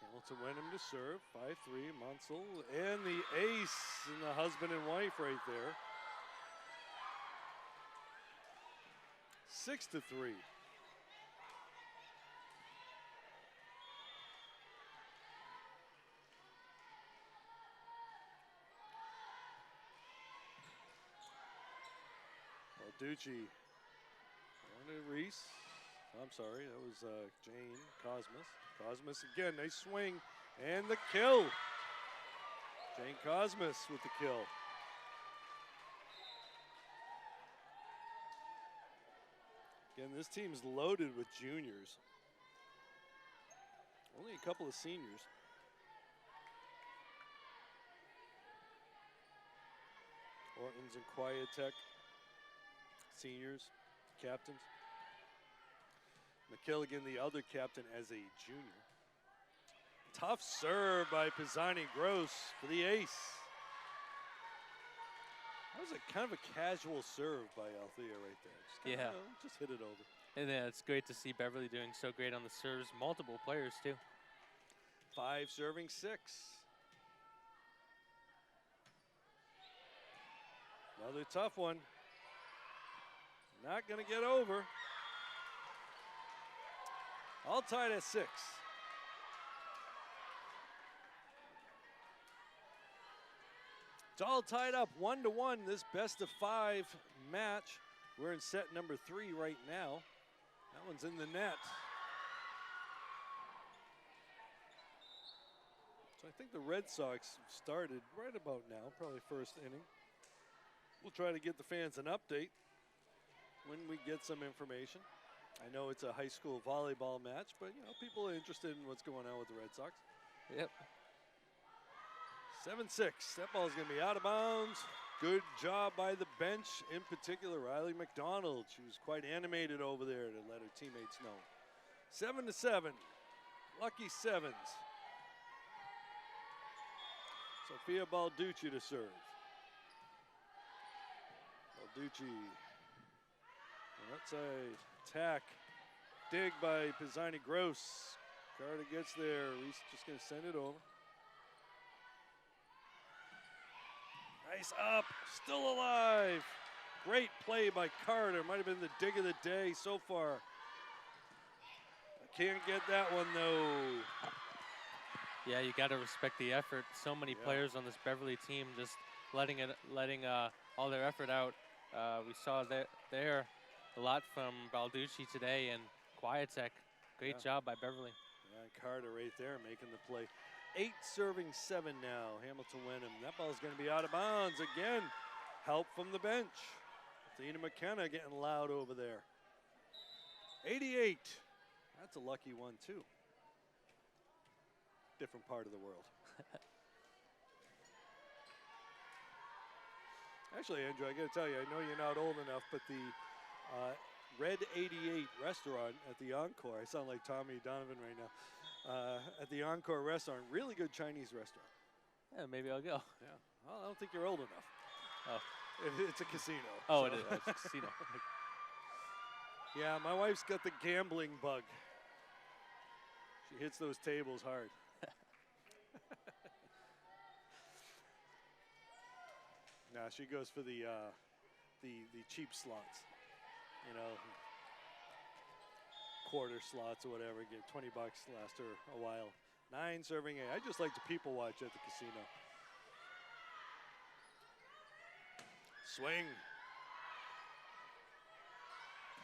Hamilton-Wenham to serve, 5-3, Munsell, and the ace, and the husband and wife right there. 6-3. Balducci on to Reese. I'm sorry, that was Jane Cosmas. Cosmas again, nice swing, and the kill. Jane Cosmas with the kill. Again, this team's loaded with juniors. Only a couple of seniors. Orton's and Quietek, seniors, captains. McKilligan, the other captain, as a junior. Tough serve by Pisani Gross for the ace. That was a kind of a casual serve by Althea right there. Just kinda, just hit it over. And it's great to see Beverly doing so great on the serves. Multiple players, too. 5 serving 6. Another tough one. Not going to get over. All tied at 6. It's all tied up 1-1, this best of 5 match. We're in set number 3 right now. That one's in the net. So I think the Red Sox started right about now, probably first inning. We'll try to get the fans an update when we get some information. I know it's a high school volleyball match, but you know, people are interested in what's going on with the Red Sox. Yep. 7-6. That ball is going to be out of bounds. Good job by the bench, in particular Riley McDonald. She was quite animated over there to let her teammates know. 7-7. Lucky sevens. Sophia Balducci to serve. Balducci. Outside attack. Dig by Pisani Gross. Carter gets there. Reese just going to send it over. Nice up. Still alive. Great play by Carter. Might have been the dig of the day so far. I can't get that one though. Yeah, you got to respect the effort. So many players on this Beverly team just letting all their effort out. We saw that there a lot from Balducci today and Quietek. Great job by Beverly. Yeah, Carter right there making the play. 8 serving 7 now, Hamilton-Wenham. That ball's going to be out of bounds again. Help from the bench. Athena McKenna getting loud over there. 88. That's a lucky one too. Different part of the world. Actually, Andrew, I got to tell you, I know you're not old enough, but the Red 88 restaurant at the Encore, I sound like Tommy Donovan right now, at the Encore restaurant, really good Chinese restaurant. Yeah, maybe I'll go. Yeah, well, I don't think you're old enough. Oh. It's a casino. Oh, so. it is. Oh, it's a casino. Yeah, my wife's got the gambling bug. She hits those tables hard. Nah, she goes for the cheap slots, you know, quarter slots or whatever. Get $20, last her a while. 9 serving 8. I just like to people watch at the casino. Swing.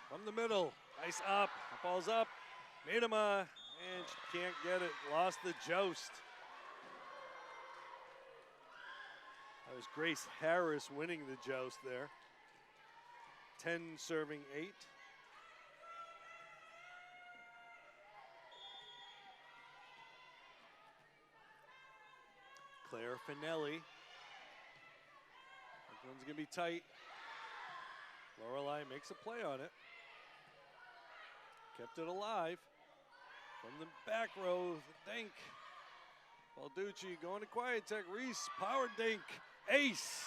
From the middle. Nice up. Ball's up. Miedema. And she can't get it. Lost the joust. That was Grace Harris winning the joust there. 10 serving 8. Finelli. That one's going to be tight. Lorelei makes a play on it. Kept it alive. From the back row, the dink. Balducci going to Quiet Tech. Reese, power dink. Ace.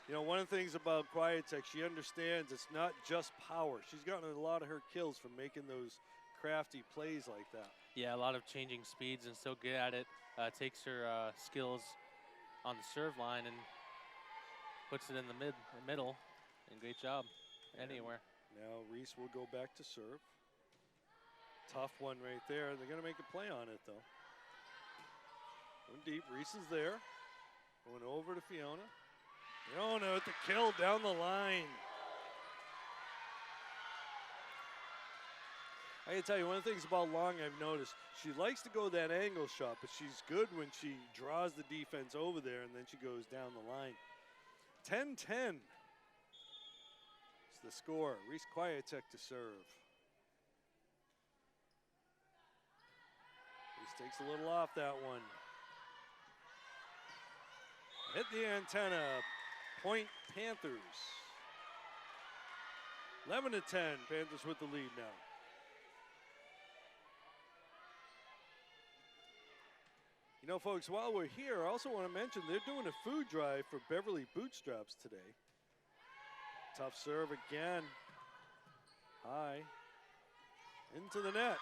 You know, one of the things about Quiet Tech, she understands it's not just power. She's gotten a lot of her kills from making those crafty plays like that. Yeah, a lot of changing speeds and so good at it. Takes her skills on the serve line and puts it in the middle. And great job anywhere. Now Reese will go back to serve. Tough one right there. They're going to make a play on it, though. Going deep. Reese is there. Going over to Fiona. Fiona with the kill down the line. I can tell you one of the things about Long I've noticed, she likes to go that angle shot, but she's good when she draws the defense over there and then she goes down the line. 10-10. It's the score. Reese Quiet Tech to serve. Reese takes a little off that one. Hit the antenna. Point Panthers. 11-10. Panthers with the lead now. You know, folks, while we're here, I also want to mention they're doing a food drive for Beverly Bootstraps today. Tough serve again. High. Into the net.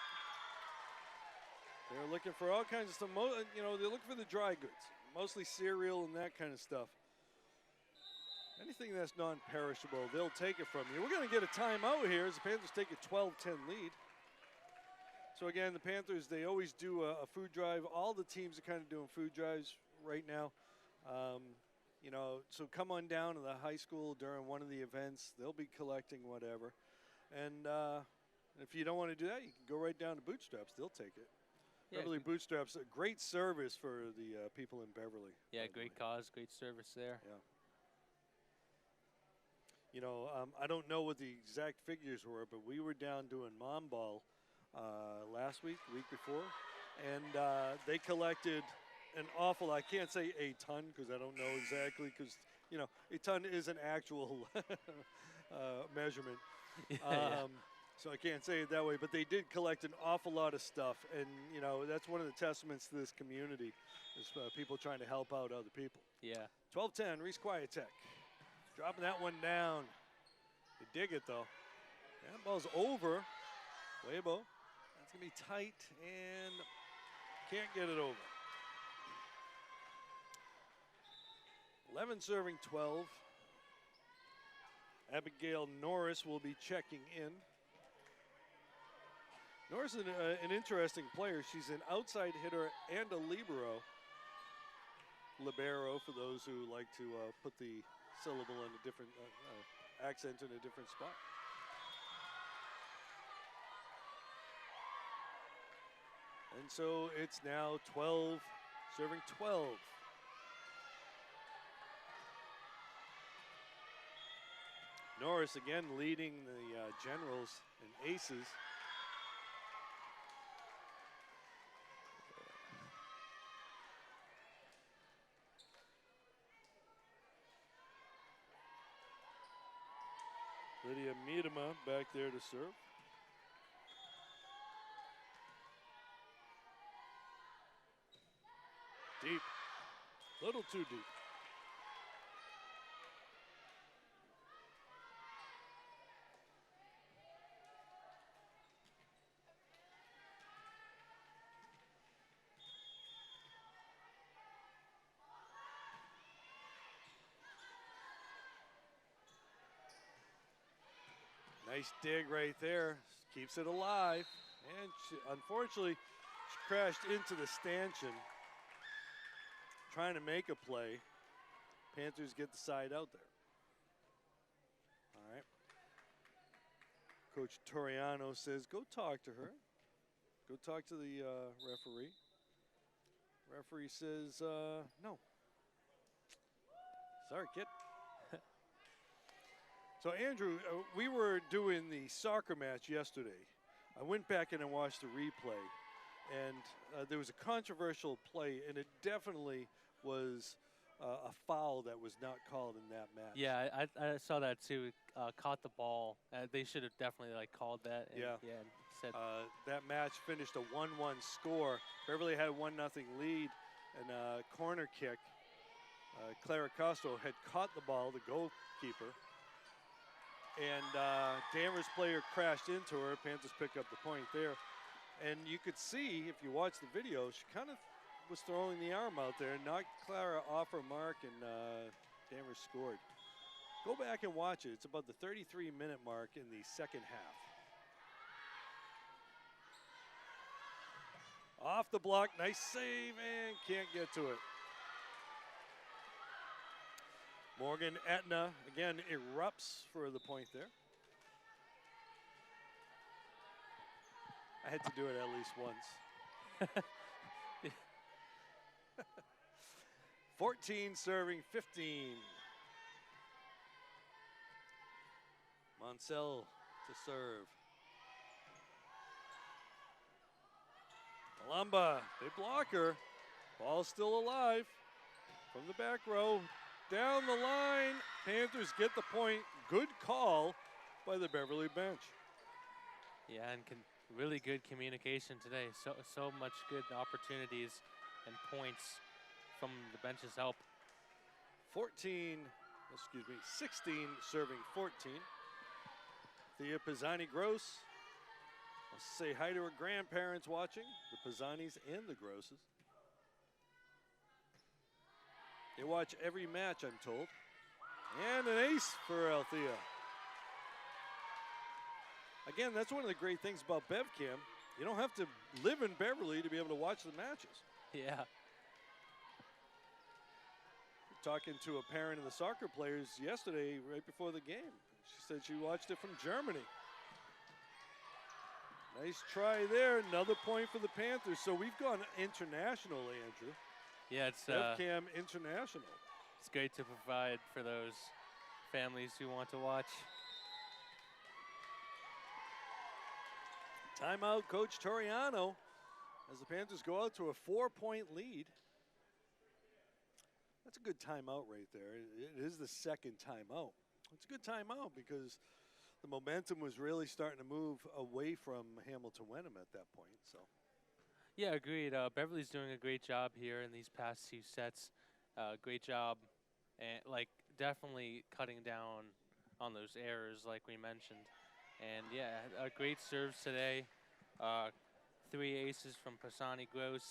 They're looking for all kinds of stuff. You know, they're looking for the dry goods. Mostly cereal and that kind of stuff. Anything that's non-perishable, they'll take it from you. We're going to get a timeout here as the Panthers take a 12-10 lead. So again, the Panthers, they always do a food drive. All the teams are kind of doing food drives right now. You know, so come on down to the high school during one of the events. They'll be collecting whatever. And if you don't want to do that, you can go right down to Bootstraps. They'll take it. Yeah, Beverly Bootstraps, a great service for the people in Beverly. Yeah, great cause, great service there. Yeah. You know, I don't know what the exact figures were, but we were down doing Mom Ball last week, the week before, and they collected an awful, I can't say a ton because I don't know exactly because, you know, a ton is an actual measurement. So I can't say it that way, but they did collect an awful lot of stuff, and, you know, that's one of the testaments to this community is people trying to help out other people. Yeah. 12-10, Reese Quiet Tech. Dropping that one down. They dig it, though. That ball's over. Weibo. That's going to be tight and can't get it over. 11 serving 12. Abigail Norris will be checking in. Norris is an interesting player. She's an outside hitter and a libero. Libero, for those who like to put the syllable in a different accent in a different spot. And so it's now 12, serving 12. Norris again leading the Generals and Aces. Lydia Miedema back there to serve. Deep. Little too deep. Nice dig right there. Keeps it alive. And unfortunately, she crashed into the stanchion. Trying to make a play. Panthers get the side out there. All right. Coach Toriano says, go talk to her. Go talk to the referee. Referee says, no. Sorry, kid. So, Andrew, we were doing the soccer match yesterday. I went back and I watched the replay. And there was a controversial play, and it definitely was a foul that was not called in that match. Yeah, I saw that too. Caught the ball. They should have definitely called that. And, Yeah. Said That match finished a 1-1 score. Beverly had a 1-0 lead, and a corner kick. Clara Castro had caught the ball, the goalkeeper, and Danvers player crashed into her. Panthers pick up the point there. And you could see, if you watch the video, she kind of was throwing the arm out there, knocked Clara off her mark, and Danvers scored. Go back and watch it. It's about the 33-minute mark in the second half. Off the block, nice save, and can't get to it. Morgan Etna, again, erupts for the point there. I had to do it at least once. 14 serving 15. Moncel to serve. Columba, they block her. Ball still alive from the back row. Down the line, Panthers get the point. Good call by the Beverly bench. Yeah, and really good communication today. So much good opportunities and points from the bench's help. 16 serving 14. Thea Pisani-Gross. Let's say hi to her grandparents watching, the Pisanis and the Grosses. They watch every match, I'm told. And an ace for Althea. Again, that's one of the great things about Bevcam. You don't have to live in Beverly to be able to watch the matches. Yeah. Talking to a parent of the soccer players yesterday, right before the game. She said she watched it from Germany. Nice try there. Another point for the Panthers. So we've gone international, Andrew. Yeah, it's Bevcam International. It's great to provide for those families who want to watch. Timeout, Coach Toriano, as the Panthers go out to a 4-point lead. That's a good timeout right there. It is the second timeout. It's a good timeout because the momentum was really starting to move away from Hamilton-Wenham at that point. So, yeah, agreed. Beverly's doing a great job here in these past two sets. Great job, and definitely cutting down on those errors, like we mentioned. And yeah, great serves today. 3 aces from Pisani-Gross,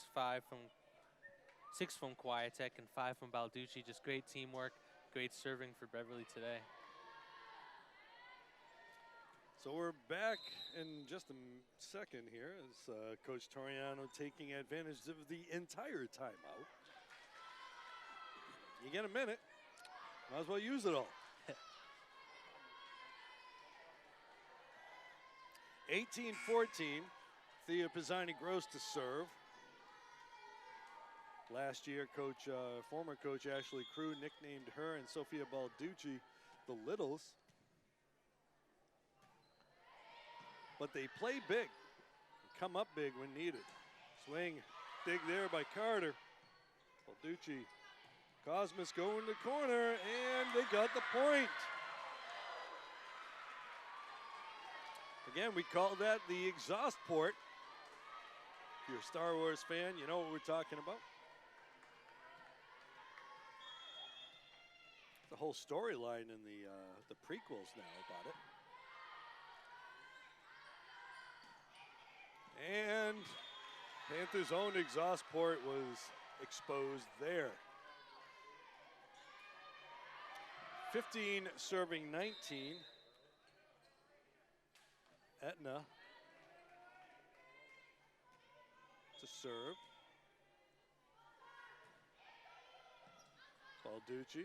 6 from Kwiatek, and 5 from Balducci. Just great teamwork, great serving for Beverly today. So we're back in just a second here as Coach Toriano taking advantage of the entire timeout. You get a minute, might as well use it all. 18-14, Thea Pisani-Gross to serve. Last year, former coach Ashley Crew nicknamed her and Sophia Balducci the Littles. But they play big, come up big when needed. Swing, dig there by Carter. Balducci, Cosmas go in the corner, and they got the point. Again, we call that the exhaust port. If you're a Star Wars fan, you know what we're talking about. The whole storyline in the prequels now about it. And Panthers' own exhaust port was exposed there. 15 serving 19. Etna to serve. Balducci.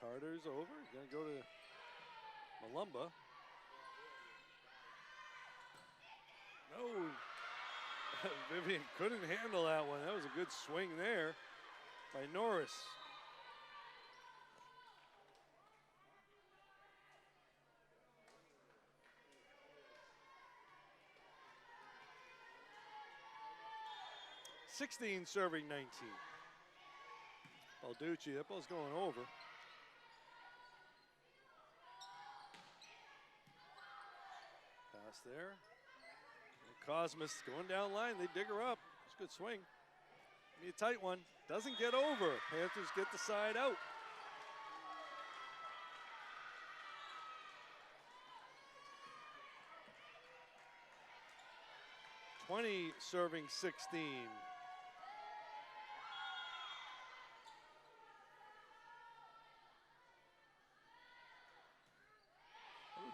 Carter's over. Gonna go to Malumba. No. Vivian couldn't handle that one. That was a good swing there by Norris. 16 serving 19. Balducci, that ball's going over. Pass there. Cosmas going down line. They dig her up. It's a good swing. Be a tight one. Doesn't get over. Panthers get the side out. 20 serving 16.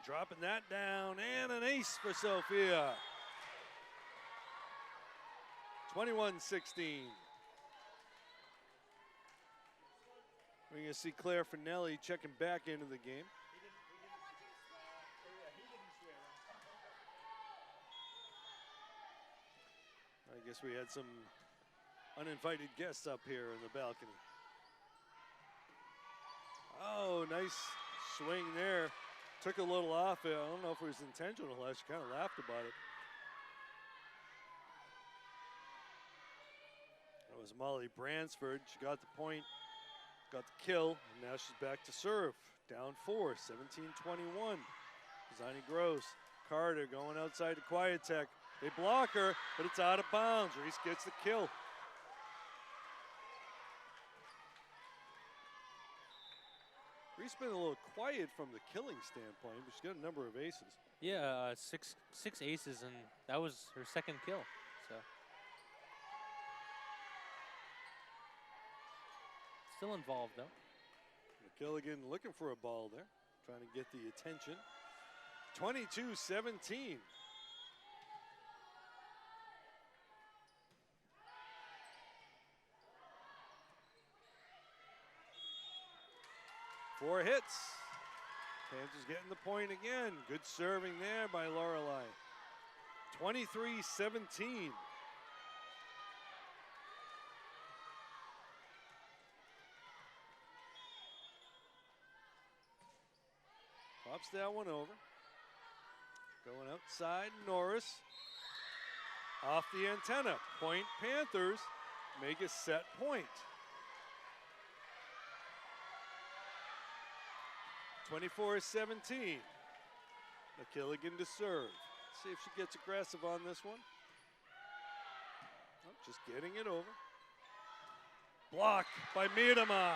Dropping that down, and an ace for Sophia. 21-16. We're going to see Claire Finelli checking back into the game. I guess we had some uninvited guests up here in the balcony. Oh, nice swing there. Took a little off. I don't know if it was intentional. She kind of laughed about it. That was Molly Bransford. She got the point, got the kill, and now she's back to serve. Down 4, 17-21. Zani Gross. Carter going outside to Quiet-Tech. They block her, but it's out of bounds. Reese gets the kill. Reese been a little quiet from the killing standpoint, but she's got a number of aces. Yeah, six aces, and that was her second kill. So still involved though. McKilligan looking for a ball there, trying to get the attention. 22-17. Four hits. Panthers getting the point again. Good serving there by Lorelei. 23-17. Pops that one over. Going outside, Norris. Off the antenna. Point Panthers. Make a set point. 24-17. McKilligan to serve. See if she gets aggressive on this one. Oh, just getting it over. Block by Miedema.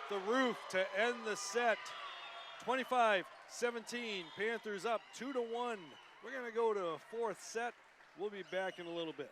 The roof to end the set. 25-17. Panthers up 2-1. We're going to go to a fourth set. We'll be back in a little bit.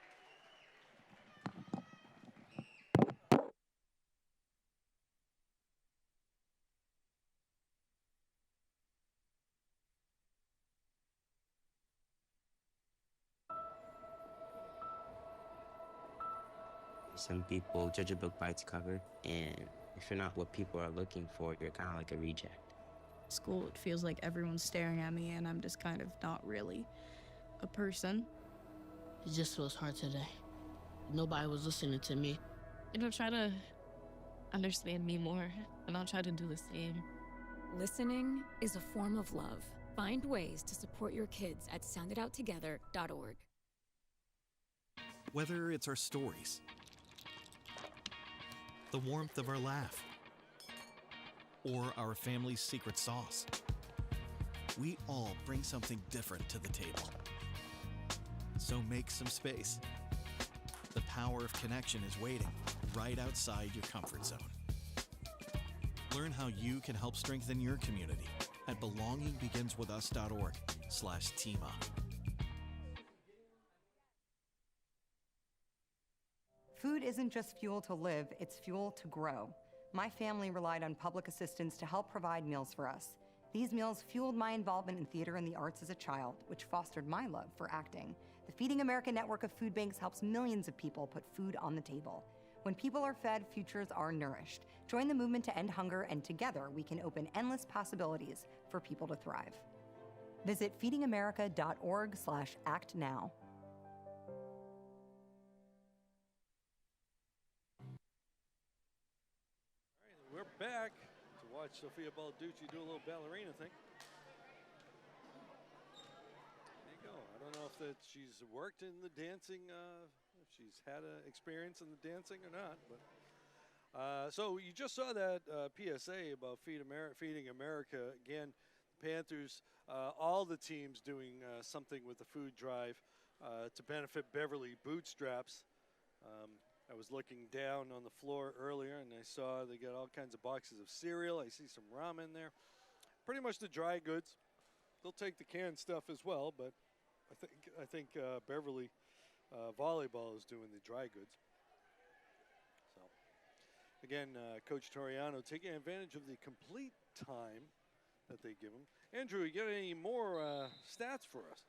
Some people judge a book by its cover, and if you're not what people are looking for, you're kind of like a reject. School, it feels like everyone's staring at me, and I'm just kind of not really a person. It just feels hard today. Nobody was listening to me. Try to understand me more, and I'll try to do the same. Listening is a form of love. Find ways to support your kids at soundedouttogether.org. Whether it's our stories, the warmth of our laugh, or our family's secret sauce, we all bring something different to the table. So make some space. The power of connection is waiting right outside your comfort zone. Learn how you can help strengthen your community at belongingbeginswithus.org/teamup. Food isn't just fuel to live, it's fuel to grow. My family relied on public assistance to help provide meals for us. These meals fueled my involvement in theater and the arts as a child, which fostered my love for acting. The Feeding America network of food banks helps millions of people put food on the table. When people are fed, futures are nourished. Join the movement to end hunger, and together we can open endless possibilities for people to thrive. Visit feedingamerica.org/actnow. We're back to watch Sophia Balducci do a little ballerina thing. There you go. I don't know if she's worked in the dancing if she's had an experience in the dancing or not. But so you just saw that PSA about Feeding America. Again, Panthers, all the teams doing something with the food drive to benefit Beverly Bootstraps. I was looking down on the floor earlier, and I saw they got all kinds of boxes of cereal. I see some ramen there. Pretty much the dry goods. They'll take the canned stuff as well, but I think Beverly Volleyball is doing the dry goods. So, again, Coach Toriano taking advantage of the complete time that they give him. Andrew, you got any more stats for us?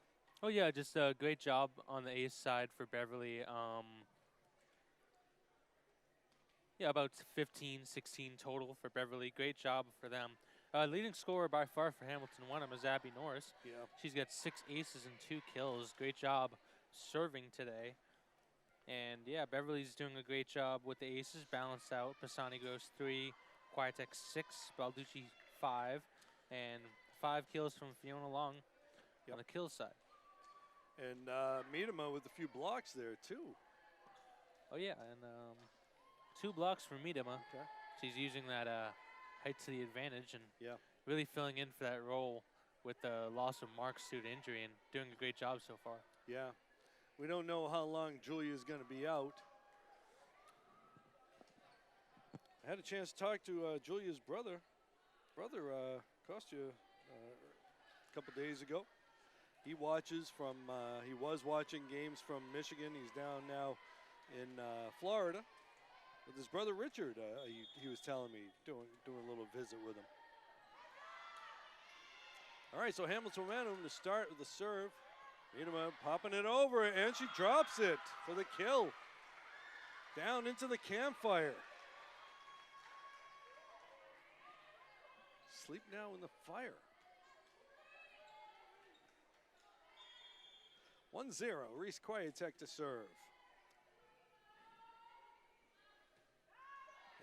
Oh, yeah, just a great job on the ace side for Beverly. Yeah, about 15, 16 total for Beverly. Great job for them. Leading scorer by far for Hamilton-Wenham is Abby Norris. Yeah. She's got 6 aces and 2 kills. Great job serving today. And, yeah, Beverly's doing a great job with the aces, balanced out. Pisani Gross 3, Quietek 6, Balducci 5, and 5 kills from Fiona Long on the kill side. And Miedema with a few blocks there, too. Oh, yeah, and 2 blocks for Miedema. Okay. She's using that height to the advantage and really filling in for that role with the loss of Marks due to injury and doing a great job so far. Yeah. We don't know how long Julia's going to be out. I had a chance to talk to Julia's brother. Kostya, a couple days ago. He watches from, he was watching games from Michigan. He's down now in Florida with his brother Richard. He was telling me, doing a little visit with him. All right, so Hamilton-Wenham to start with the serve. Miedema popping it over, and she drops it for the kill. Down into the campfire. Sleep now in the fire. 1-0, Reese Quietek to serve.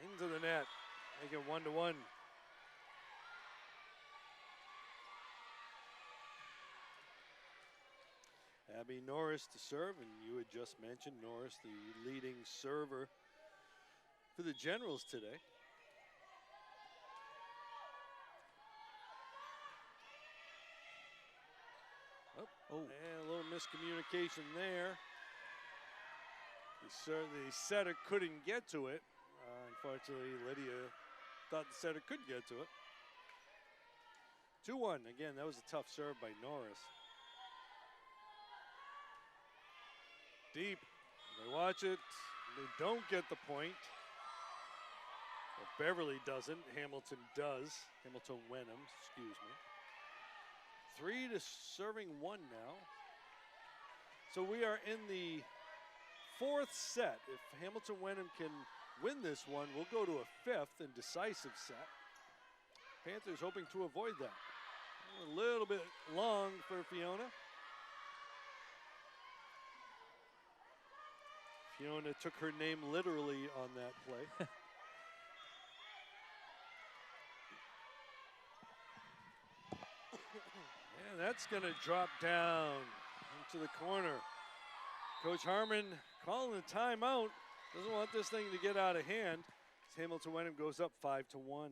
Into the net, make it 1-1. Abby Norris to serve, and you had just mentioned Norris, the leading server for the Generals today. Oh, and a little miscommunication there. The setter couldn't get to it. Unfortunately, Lydia thought the setter could get to it. 2-1. Again, that was a tough serve by Norris. Deep. They watch it. They don't get the point. Well, Beverly doesn't. Hamilton does. Hamilton-Wenham, excuse me. 3 to serving 1 now. So we are in the 4th set. If Hamilton-Wenham can win this one, we'll go to a 5th and decisive set. Panthers hoping to avoid that. A little bit long for Fiona. Fiona took her name literally on that play. And that's going to drop down into the corner. Coach Harmon calling a timeout. Doesn't want this thing to get out of hand. As Hamilton-Wenham goes up 5-1.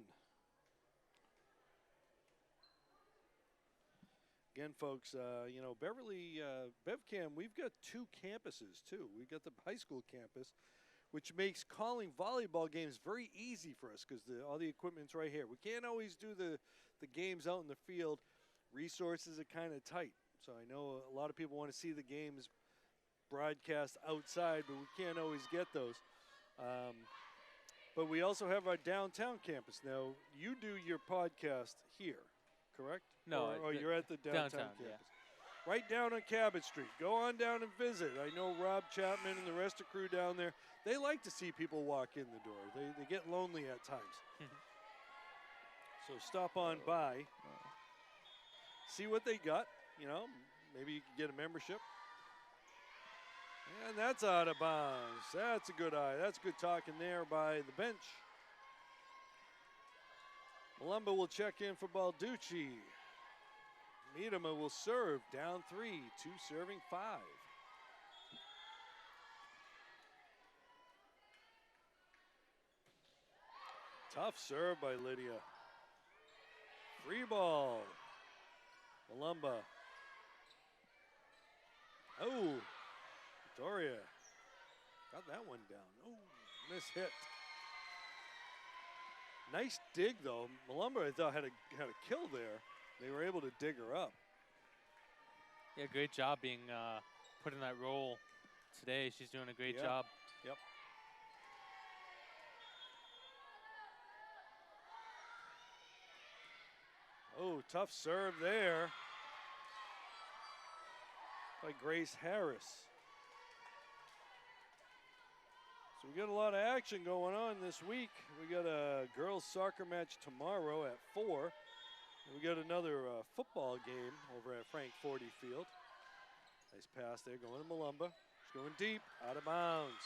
Again, folks, you know, Beverly, Bevcam, we've got 2 campuses, too. We've got the high school campus, which makes calling volleyball games very easy for us because all the equipment's right here. We can't always do the games out in the field. Resources are kind of tight. So I know a lot of people want to see the games broadcast outside, but we can't always get those. But we also have our downtown campus. Now, you do your podcast here, correct? No. Or you're at the downtown campus. Yeah. Right down on Cabot Street. Go on down and visit. I know Rob Chapman and the rest of the crew down there, they like to see people walk in the door. They get lonely at times. So stop on by. See what they got, you know. Maybe you can get a membership. And that's out of bounds. That's a good eye. That's good talking there by the bench. Malumba will check in for Balducci. Miedema will serve down 3, 2 serving 5. Tough serve by Lydia. Free ball. Malumba. Oh, Victoria got that one down. Oh, miss hit. Nice dig though. Malumba, I thought, had a kill there. They were able to dig her up. Yeah, great job being put in that role today. She's doing a great job. Yep. Oh, tough serve there by Grace Harris. So we got a lot of action going on this week. We got a girls soccer match tomorrow at 4. And we got another football game over at Frank Forty Field. Nice pass there going to Malumba. She's going deep, out of bounds.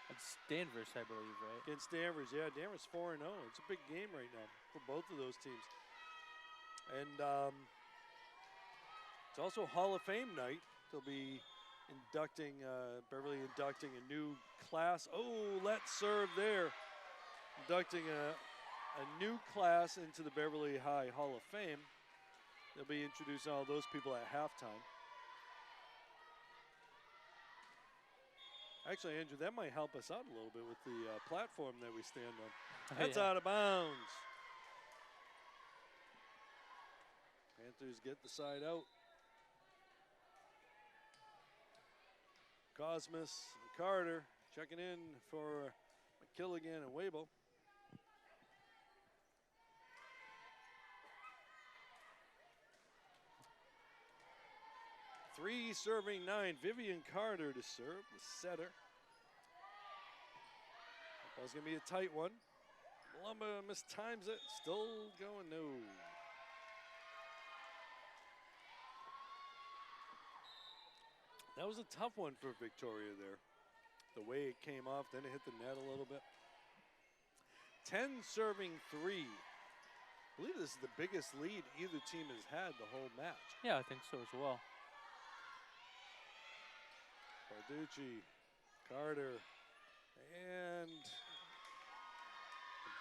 That's Danvers, I believe, right? Against Danvers, yeah. Danvers 4-0. It's a big game right now for both of those teams. And it's also Hall of Fame night. They'll be inducting, Beverly inducting a new class. Oh, let's serve there. Inducting a new class into the Beverly High Hall of Fame. They'll be introducing all those people at halftime. Actually, Andrew, that might help us out a little bit with the platform that we stand on. That's out of bounds. Panthers get the side out. Cosmas and Carter checking in for McKilligan and Wable. Three serving 9. Vivian Carter to serve, the setter. Ball's gonna be a tight one. Malumba mistimes it, still going, no. That was a tough one for Victoria there. The way it came off, then it hit the net a little bit. 10 serving 3. I believe this is the biggest lead either team has had the whole match. Yeah, I think so as well. Balducci, Carter, and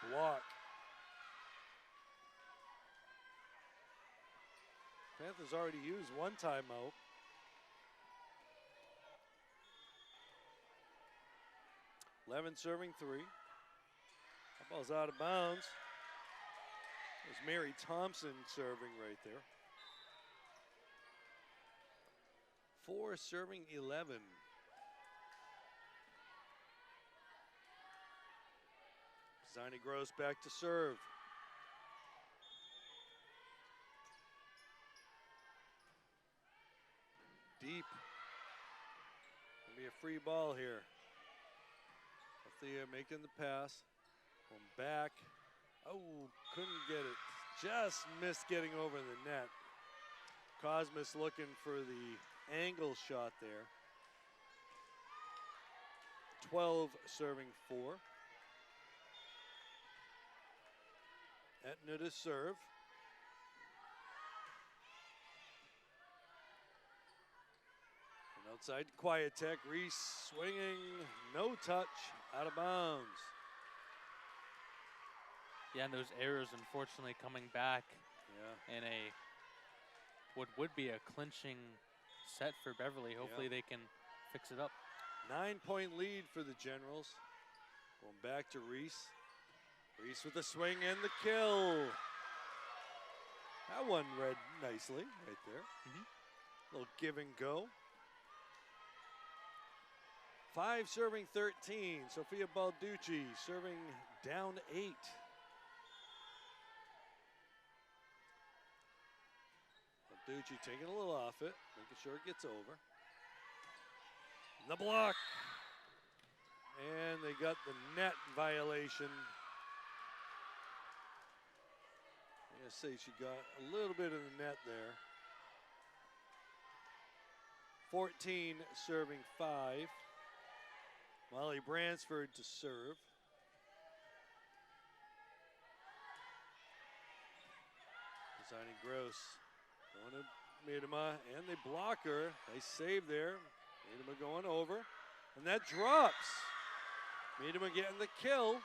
the block. Panthers already used one timeout. Levin serving 3. That ball's out of bounds. There's Mary Thompson serving right there. 4 serving 11. Zani Gross back to serve. Deep. Gonna be a free ball here. Althea making the pass. Going back. Oh, couldn't get it. Just missed getting over the net. Cosmas looking for the angle shot there. 12 serving 4. Etna to serve. And outside Quiet Tech, Reese swinging, no touch, out of bounds. Yeah, and those errors unfortunately coming back in a what would be a clinching set for Beverly. Hopefully they can fix it up. 9-point lead for the Generals. Going back to Reese. Reese with the swing and the kill. That one read nicely right there. Little give and go. 5 serving 13. Sophia Balducci serving down 8. Balducci taking a little off it, making sure it gets over. And the block. And they got the net violation. I'm going to say she got a little bit of the net there. 14 serving 5. Molly Bransford to serve. Zani Gross going to Miedema, and they block her. Nice save there. Miedema going over, and that drops. Miedema getting the kill.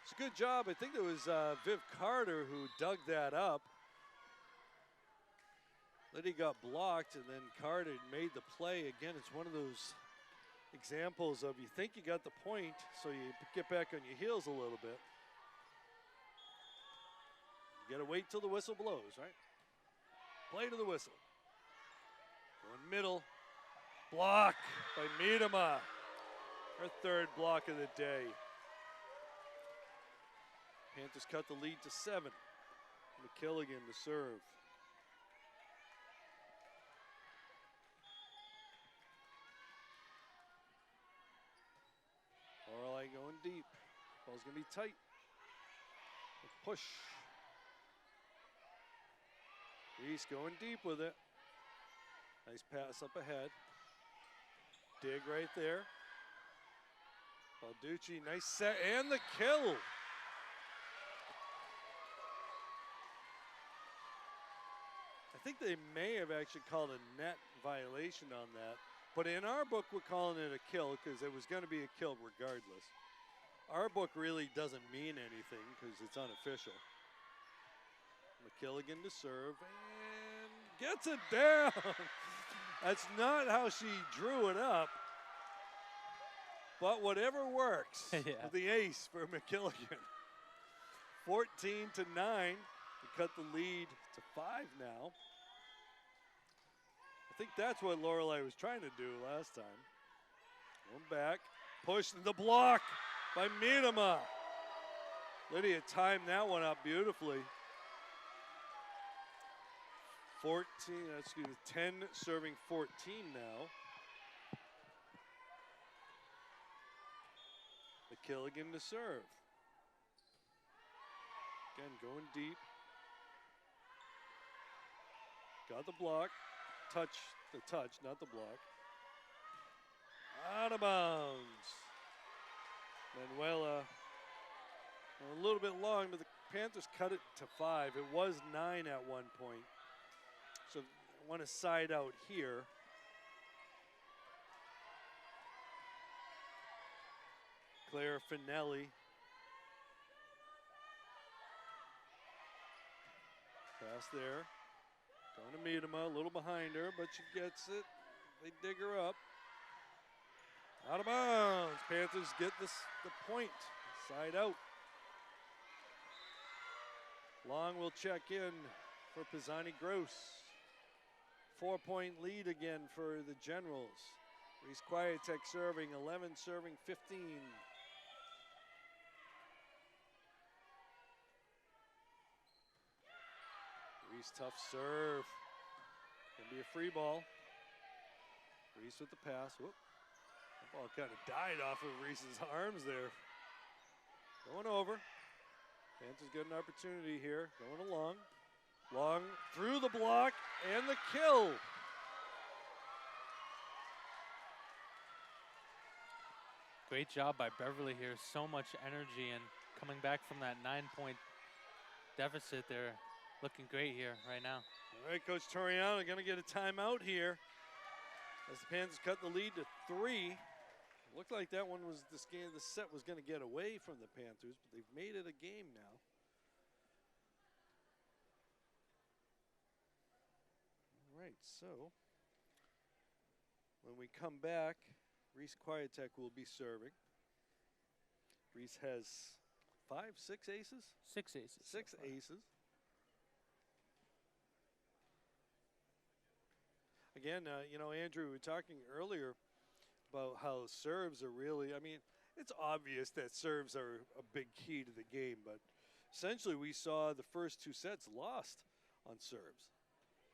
It's a good job. I think it was Viv Carter who dug that up. Liddy got blocked, and then Carter made the play. Again, it's one of those examples of you think you got the point, so you get back on your heels a little bit. You gotta wait till the whistle blows, right? Play to the whistle. Going middle. Block by Miedema. Her third block of the day. Panthers cut the lead to 7. McKilligan to serve. Lorelei going deep. Ball's gonna be tight. A push. Reese going deep with it. Nice pass up ahead. Dig right there. Balducci, nice set, and the kill. I think they may have actually called a net violation on that, but in our book we're calling it a kill because it was going to be a kill regardless. Our book really doesn't mean anything because it's unofficial. McKilligan to serve and gets it down. That's not how she drew it up, but whatever works with the ace for McKilligan. 14-9, we cut the lead to 5 now. I think that's what Lorelei was trying to do last time. Going back, pushed in the block by Miedema. Lydia timed that one up beautifully. 10 serving 14 now. McKilligan to serve. Again, going deep. Got the block. The touch, not the block. Out of bounds. Manuela a little bit long, but the Panthers cut it to 5. It was 9 at one point. So I want to side out here. Claire Finelli. Pass there. Going to Miedema, a little behind her, but she gets it. They dig her up. Out of bounds. Panthers get the point. Side out. Long will check in for Pisani Gross. 4-point lead again for the Generals. Reese Quietek serving, 11 serving 15. Reese tough serve. Gonna be a free ball. Reese with the pass. Whoop. That ball kind of died off of Reese's arms there. Going over. Panthers get an opportunity here. Going along. Long through the block and the kill. Great job by Beverly here. So much energy and coming back from that 9-point deficit. They're looking great here right now. All right, Coach Toriano going to get a timeout here as the Panthers cut the lead to 3. Looked like that one was the set was going to get away from the Panthers, but they've made it a game now. All right, so when we come back, Reese Quietek will be serving. Reese has 6 aces? 6 aces. 6 aces. Again, you know, Andrew, we were talking earlier about how serves are really, I mean, it's obvious that serves are a big key to the game, but essentially we saw the first 2 sets lost on serves.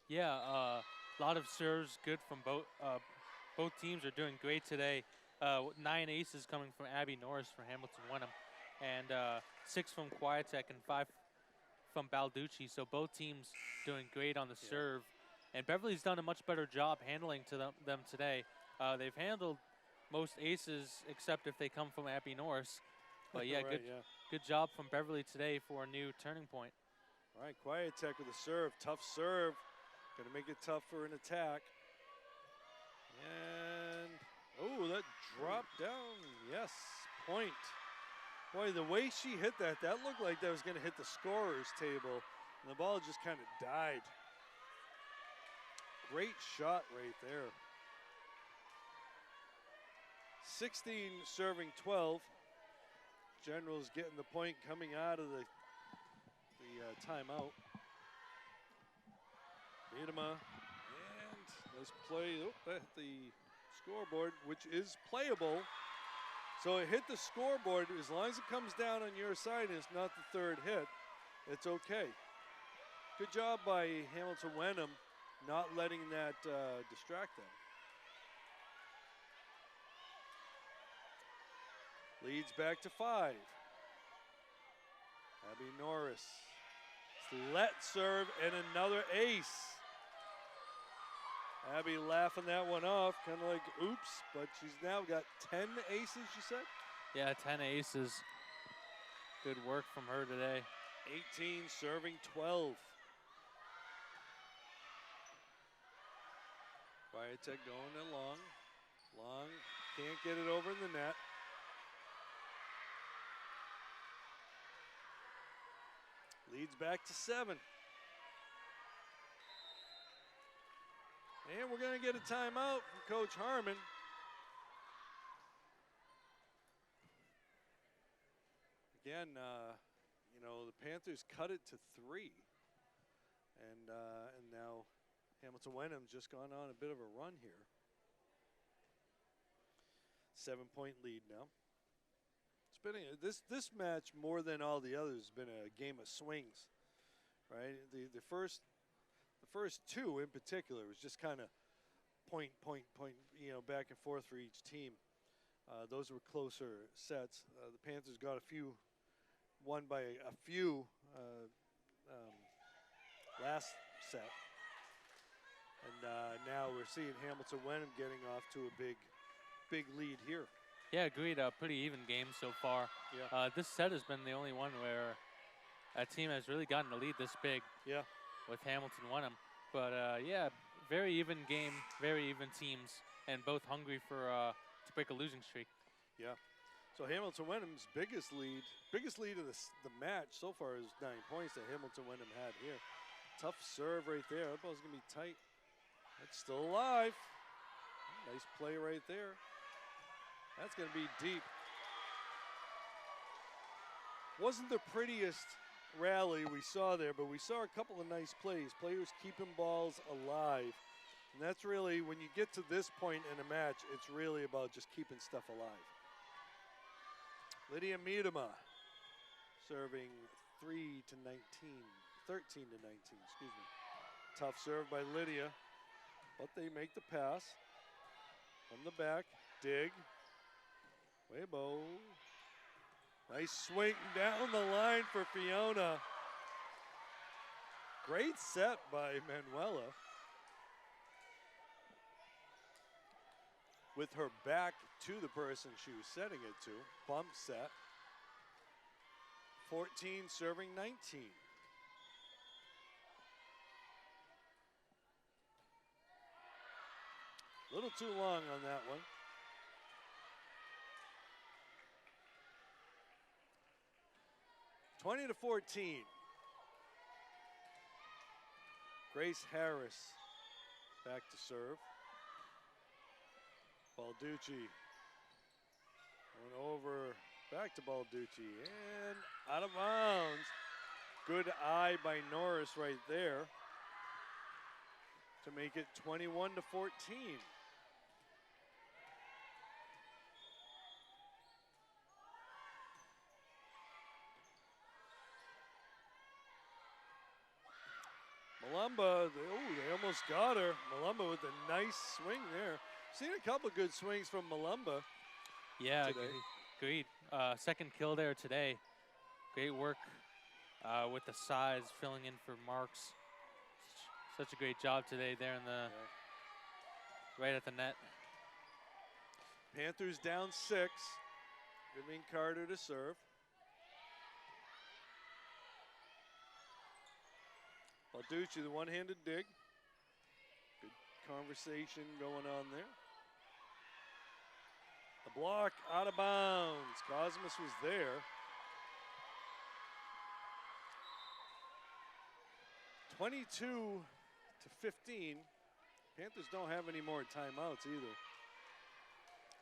Yeah, a lot of serves good from both. Both teams are doing great today. 9 aces coming from Abby Norris for Hamilton-Wenham, and 6 from Quietek and 5 from Balducci. So both teams doing great on the serve. And Beverly's done a much better job handling to them today. They've handled most aces except if they come from Abby Norris. But yeah, right, good job from Beverly today for a new turning point. All right, Quietek with a serve, tough serve. Gonna make it tough for an attack. And, oh, that dropped down. Yes, point. Boy, the way she hit that looked like that was going to hit the scorer's table, and the ball just kind of died. Great shot right there. 16 serving 12. Generals getting the point coming out of the timeout. Miedema, and let's play at the scoreboard, which is playable. So it hit the scoreboard. As long as it comes down on your side and it's not the third hit, it's okay. Good job by Hamilton-Wenham not letting that distract them. Leads back to 5. Abby Norris. Let serve and another ace. Abby laughing that one off, kind of like, oops, but she's now got 10 aces, you said? Yeah, 10 aces. Good work from her today. 18 serving 12. Viatek going along. Long, can't get it over in the net. Leads back to 7. And we're going to get a timeout from Coach Harmon. Again, you know, the Panthers cut it to 3. And now Hamilton-Wenham's just gone on a bit of a run here. 7-point lead now. It's been this match more than all the others has been a game of swings, right? The first two in particular was just kind of point, you know, back and forth for each team. Those were closer sets. The Panthers got won by a few last set. And now we're seeing Hamilton-Wenham getting off to a big lead here. Yeah, agreed. A pretty even game so far. Yeah. This set has been the only one where a team has really gotten a lead this big. Yeah. With Hamilton-Wenham. But yeah, very even game, very even teams, and both hungry for to break a losing streak. Yeah. So Hamilton-Wenham's biggest lead of the match so far is 9 points that Hamilton-Wenham had here. Tough serve right there. That ball's gonna be tight. That's still alive. Nice play right there. That's going to be deep. Wasn't the prettiest rally we saw there, but we saw a couple of nice plays. Players keeping balls alive. And that's really, when you get to this point in a match, it's really about just keeping stuff alive. Lydia Miedema serving 13 to 19, excuse me. Tough serve by Lydia, but they make the pass. From the back, dig. Weibo. Nice swing down the line for Fiona. Great set by Manuela. With her back to the person she was setting it to. Bump set. 14 serving 19. A little too long on that one. (20-14). Grace Harris back to serve. Balducci going over, back to Balducci, and out of bounds. Good eye by Norris right there to make it 21-14. Malumba, they almost got her. Malumba with a nice swing there. Seen a couple good swings from Malumba. Yeah, today. agreed. Second kill there today. Great work with the size, filling in for Marks. Such a great job today there in the right at the net. Panthers down 6. Vivian Carter to serve. Balducci, the one-handed dig. Good conversation going on there. The block out of bounds. Cosmas was there. 22-15. Panthers don't have any more timeouts either.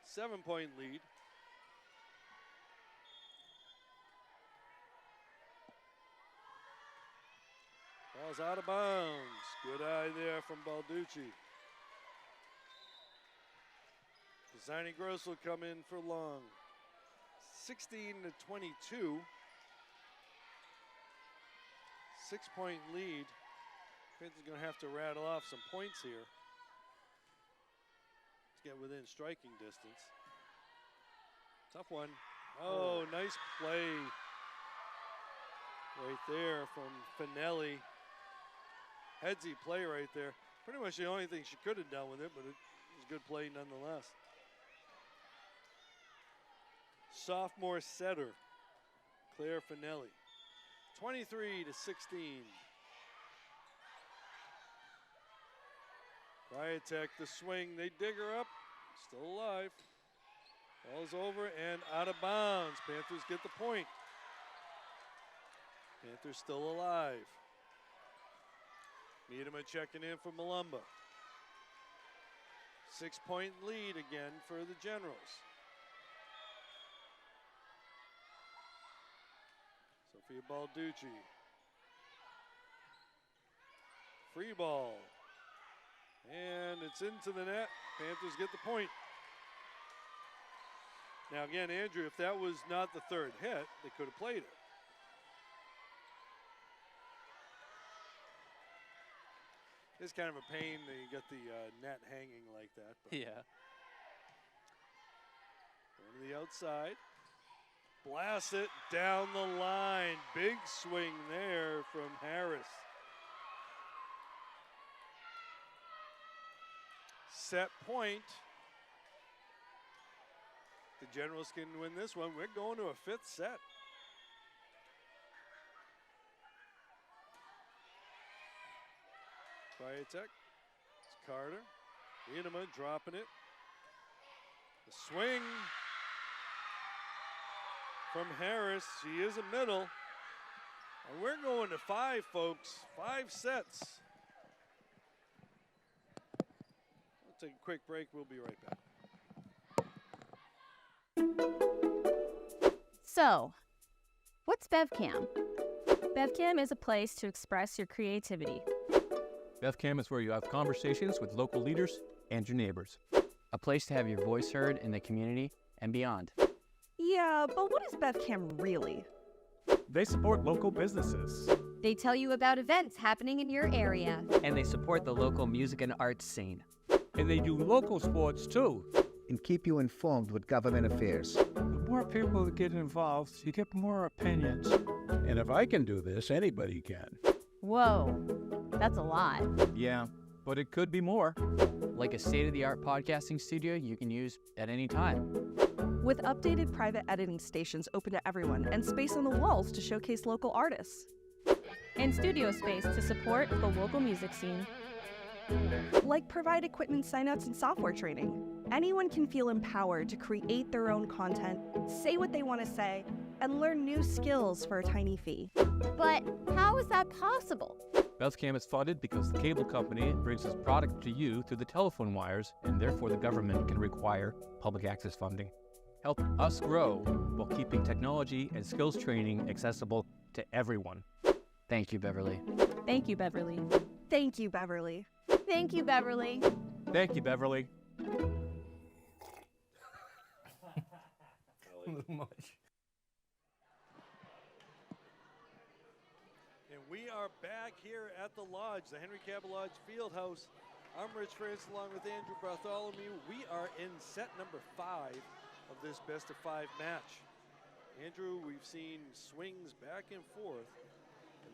7-point lead. Ball's out of bounds. Good eye there from Balducci. Designing Gross will come in for long. 16-22. 6-point lead. Panthers going to have to rattle off some points here to get within striking distance. Tough one. Oh, nice play right there from Finelli. Headsy play right there. Pretty much the only thing she could have done with it, but it was a good play nonetheless. Sophomore setter, Claire Finelli. 23-16. Viatek, the swing, they dig her up, still alive. Ball's over and out of bounds. Panthers get the point. Panthers still alive. Miedema checking in for Malumba. 6-point lead again for the Generals. Sophia Balducci. Free ball. And it's into the net. Panthers get the point. Now again, Andrew, if that was not the third hit, they could have played it. It's kind of a pain that you get the net hanging like that. But Yeah. Going to the outside. Blast it down the line. Big swing there from Harris. Set point. The Generals can win this one. We're going to a 5th set. Viatek, it's Carter. Miedema dropping it. The swing from Harris. She is a middle. And we're going to 5, folks. 5 sets. We'll take a quick break. We'll be right back. So, what's Bevcam? Bevcam is a place to express your creativity. Bevcam is where you have conversations with local leaders and your neighbors. A place to have your voice heard in the community and beyond. Yeah, but what is Bevcam really? They support local businesses. They tell you about events happening in your area. And they support the local music and arts scene. And they do local sports too. And keep you informed with government affairs. The more people that get involved, you get more opinions. And if I can do this, anybody can. Whoa, that's a lot. Yeah, but it could be more. Like a state-of-the-art podcasting studio you can use at any time. With updated private editing stations open to everyone and space on the walls to showcase local artists. And studio space to support the local music scene. Like provide equipment signouts and software training. Anyone can feel empowered to create their own content, say what they want to say, and learn new skills for a tiny fee. But how is that possible? Bevcam is funded because the cable company brings its product to you through the telephone wires, and therefore the government can require public access funding. Help us grow while keeping technology and skills training accessible to everyone. Thank you, Beverly. Thank you, Beverly. Thank you, Beverly. Thank you, Beverly. Thank you, Beverly. A little much. And we are back here at the Lodge, the Henry Cabot Lodge Fieldhouse. I'm Rich France along with Andrew Bartholomew. We are in set number 5 of this best-of-5 match. Andrew, we've seen swings back and forth.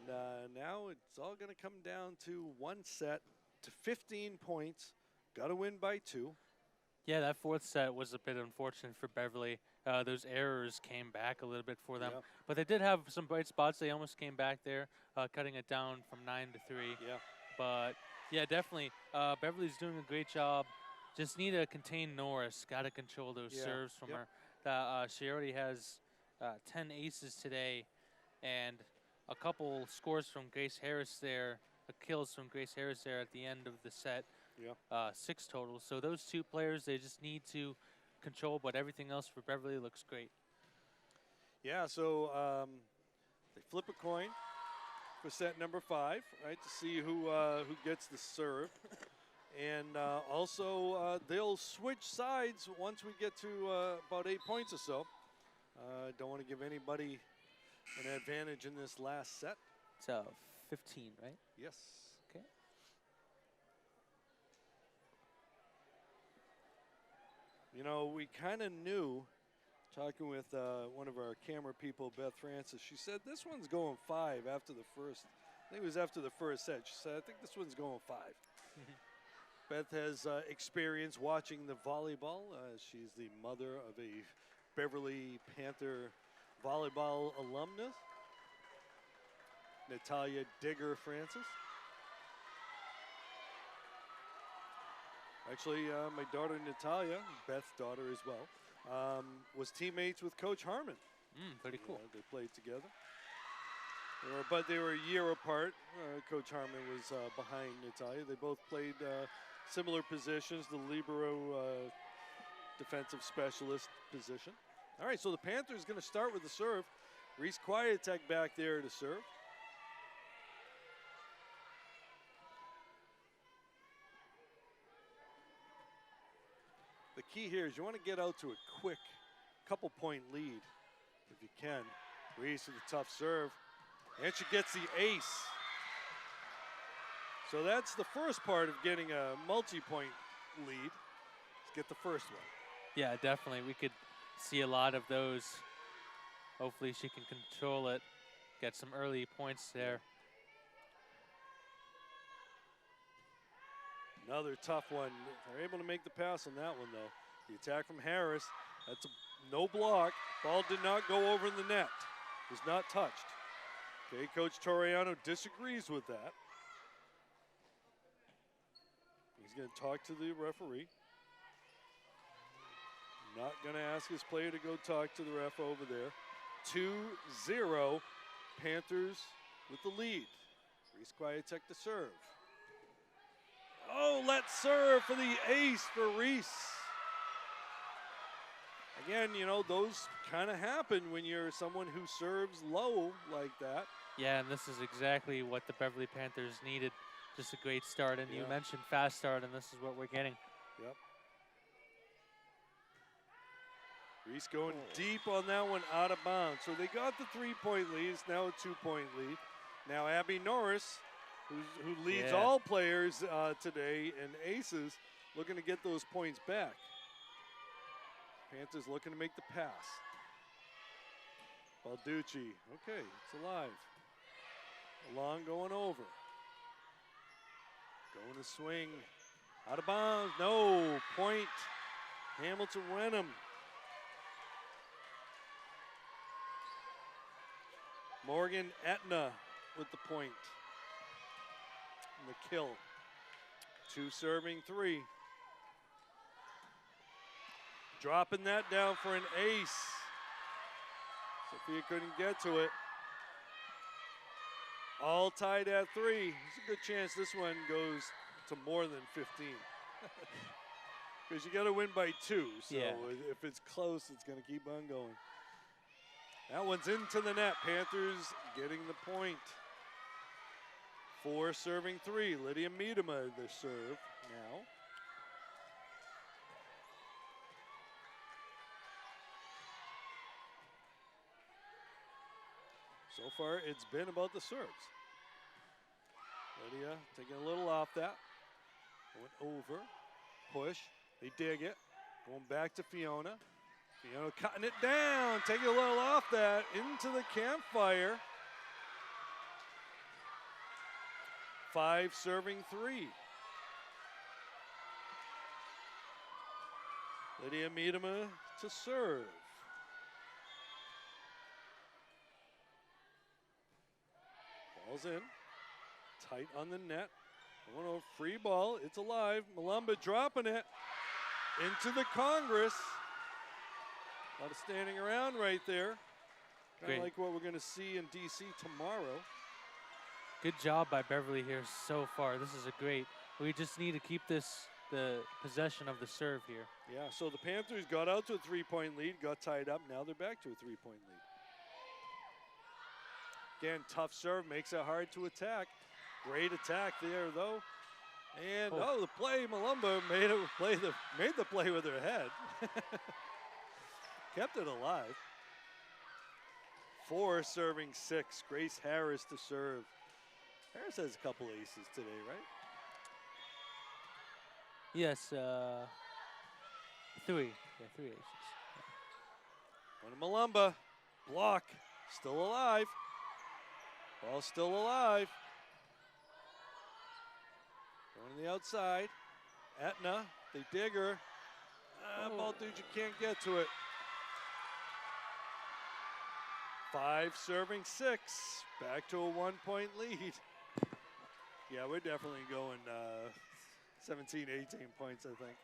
And now it's all going to come down to one set to 15 points. Got to win by 2. Yeah, that 4th set was a bit unfortunate for Beverly. Those errors came back a little bit for them. Yeah. But they did have some bright spots. They almost came back there, cutting it down from 9 to 3. Yeah. But, yeah, definitely, Beverly's doing a great job. Just need to contain Norris. Got to control those serves from her. She already has 10 aces today, and a couple scores from Grace Harris there kills from Grace Harris there at the end of the set. Yeah. 6 total. So those 2 players, they just need to control, but everything else for Beverly looks great. Yeah, so they flip a coin for set number 5, right, to see who gets the serve. And also, they'll switch sides once we get to about 8 points or so. Don't want to give anybody an advantage in this last set. So 15, right? Yes. Okay. You know, we kind of knew, talking with one of our camera people, Beth Francis, she said this one's going 5 after the first. I think it was after the first set. She said, I think this one's going 5. Beth has experience watching the volleyball. She's the mother of a Beverly Panther volleyball alumnus, Natalia Digger Francis. Actually, my daughter Natalia, Beth's daughter as well, was teammates with Coach Harmon. Pretty cool. They played together. But they were a year apart. Coach Harmon was behind Natalia. They both played similar positions, the libero defensive specialist position. All right, so the Panthers going to start with the serve. Reese Quietek back there to serve. The key here is you want to get out to a quick couple-point lead if you can. Reese with a tough serve. And she gets the ace. So that's the first part of getting a multi-point lead. Let's get the first one. Yeah, definitely. We could see a lot of those. Hopefully she can control it, get some early points there. Another tough one. They're able to make the pass on that one, though. The attack from Harris. That's a no block. Ball did not go over the net. Was not touched. Okay, Coach Toriano disagrees with that. He's going to talk to the referee. Not going to ask his player to go talk to the ref over there. 2-0, Panthers with the lead. Reese Quietek to serve. Oh, let's serve for the ace for Reese. Again, you know, those kind of happen when you're someone who serves low like that. Yeah, and this is exactly what the Beverly Panthers needed. Just a great start, and you mentioned fast start, and this is what we're getting. Yep. Reese going deep on that one, out of bounds. So they got the 3-point lead. It's now a 2-point lead. Now Abby Norris, who leads all players today in aces, looking to get those points back. Panthers looking to make the pass. Balducci, okay, it's alive. Long going over. Going to swing. Out of bounds, no, point. Hamilton-Wenham. Morgan Etna with the point. And the kill. 2 serving 3. Dropping that down for an ace. Sophia couldn't get to it. All tied at 3. There's a good chance this one goes to more than 15. Because you got to win by 2. So if it's close, it's going to keep on going. That one's into the net. Panthers getting the point. 4 serving 3. Lydia Miedema the serve now. So far, it's been about the serves. Lydia taking a little off that. Going over. Push. They dig it. Going back to Fiona. Fiona cutting it down. Taking a little off that. Into the campfire. 5 serving 3. Lydia Miedema to serve. Ball's in. Tight on the net. Going over, free ball. It's alive. Malumba dropping it into the Congress. A lot of standing around right there. Kind of like what we're going to see in D.C. tomorrow. Good job by Beverly here so far. This is a great. We just need to keep the possession of the serve here. Yeah, so the Panthers got out to a 3-point lead, got tied up. Now they're back to a 3-point lead. Again, tough serve, makes it hard to attack. Great attack there, though. And, the play, Malumba made the play with her head. Kept it alive. 4 serving 6. Grace Harris to serve. Harris has a couple aces today, right? Yes, 3. Yeah, 3 aces. One to Malumba. Block. Still alive. Ball still alive. Going to the outside. Etna, they dig her. Balducci can't get to it. 5 serving 6. Back to a 1-point lead. Yeah, we're definitely going 17, 18 points, I think.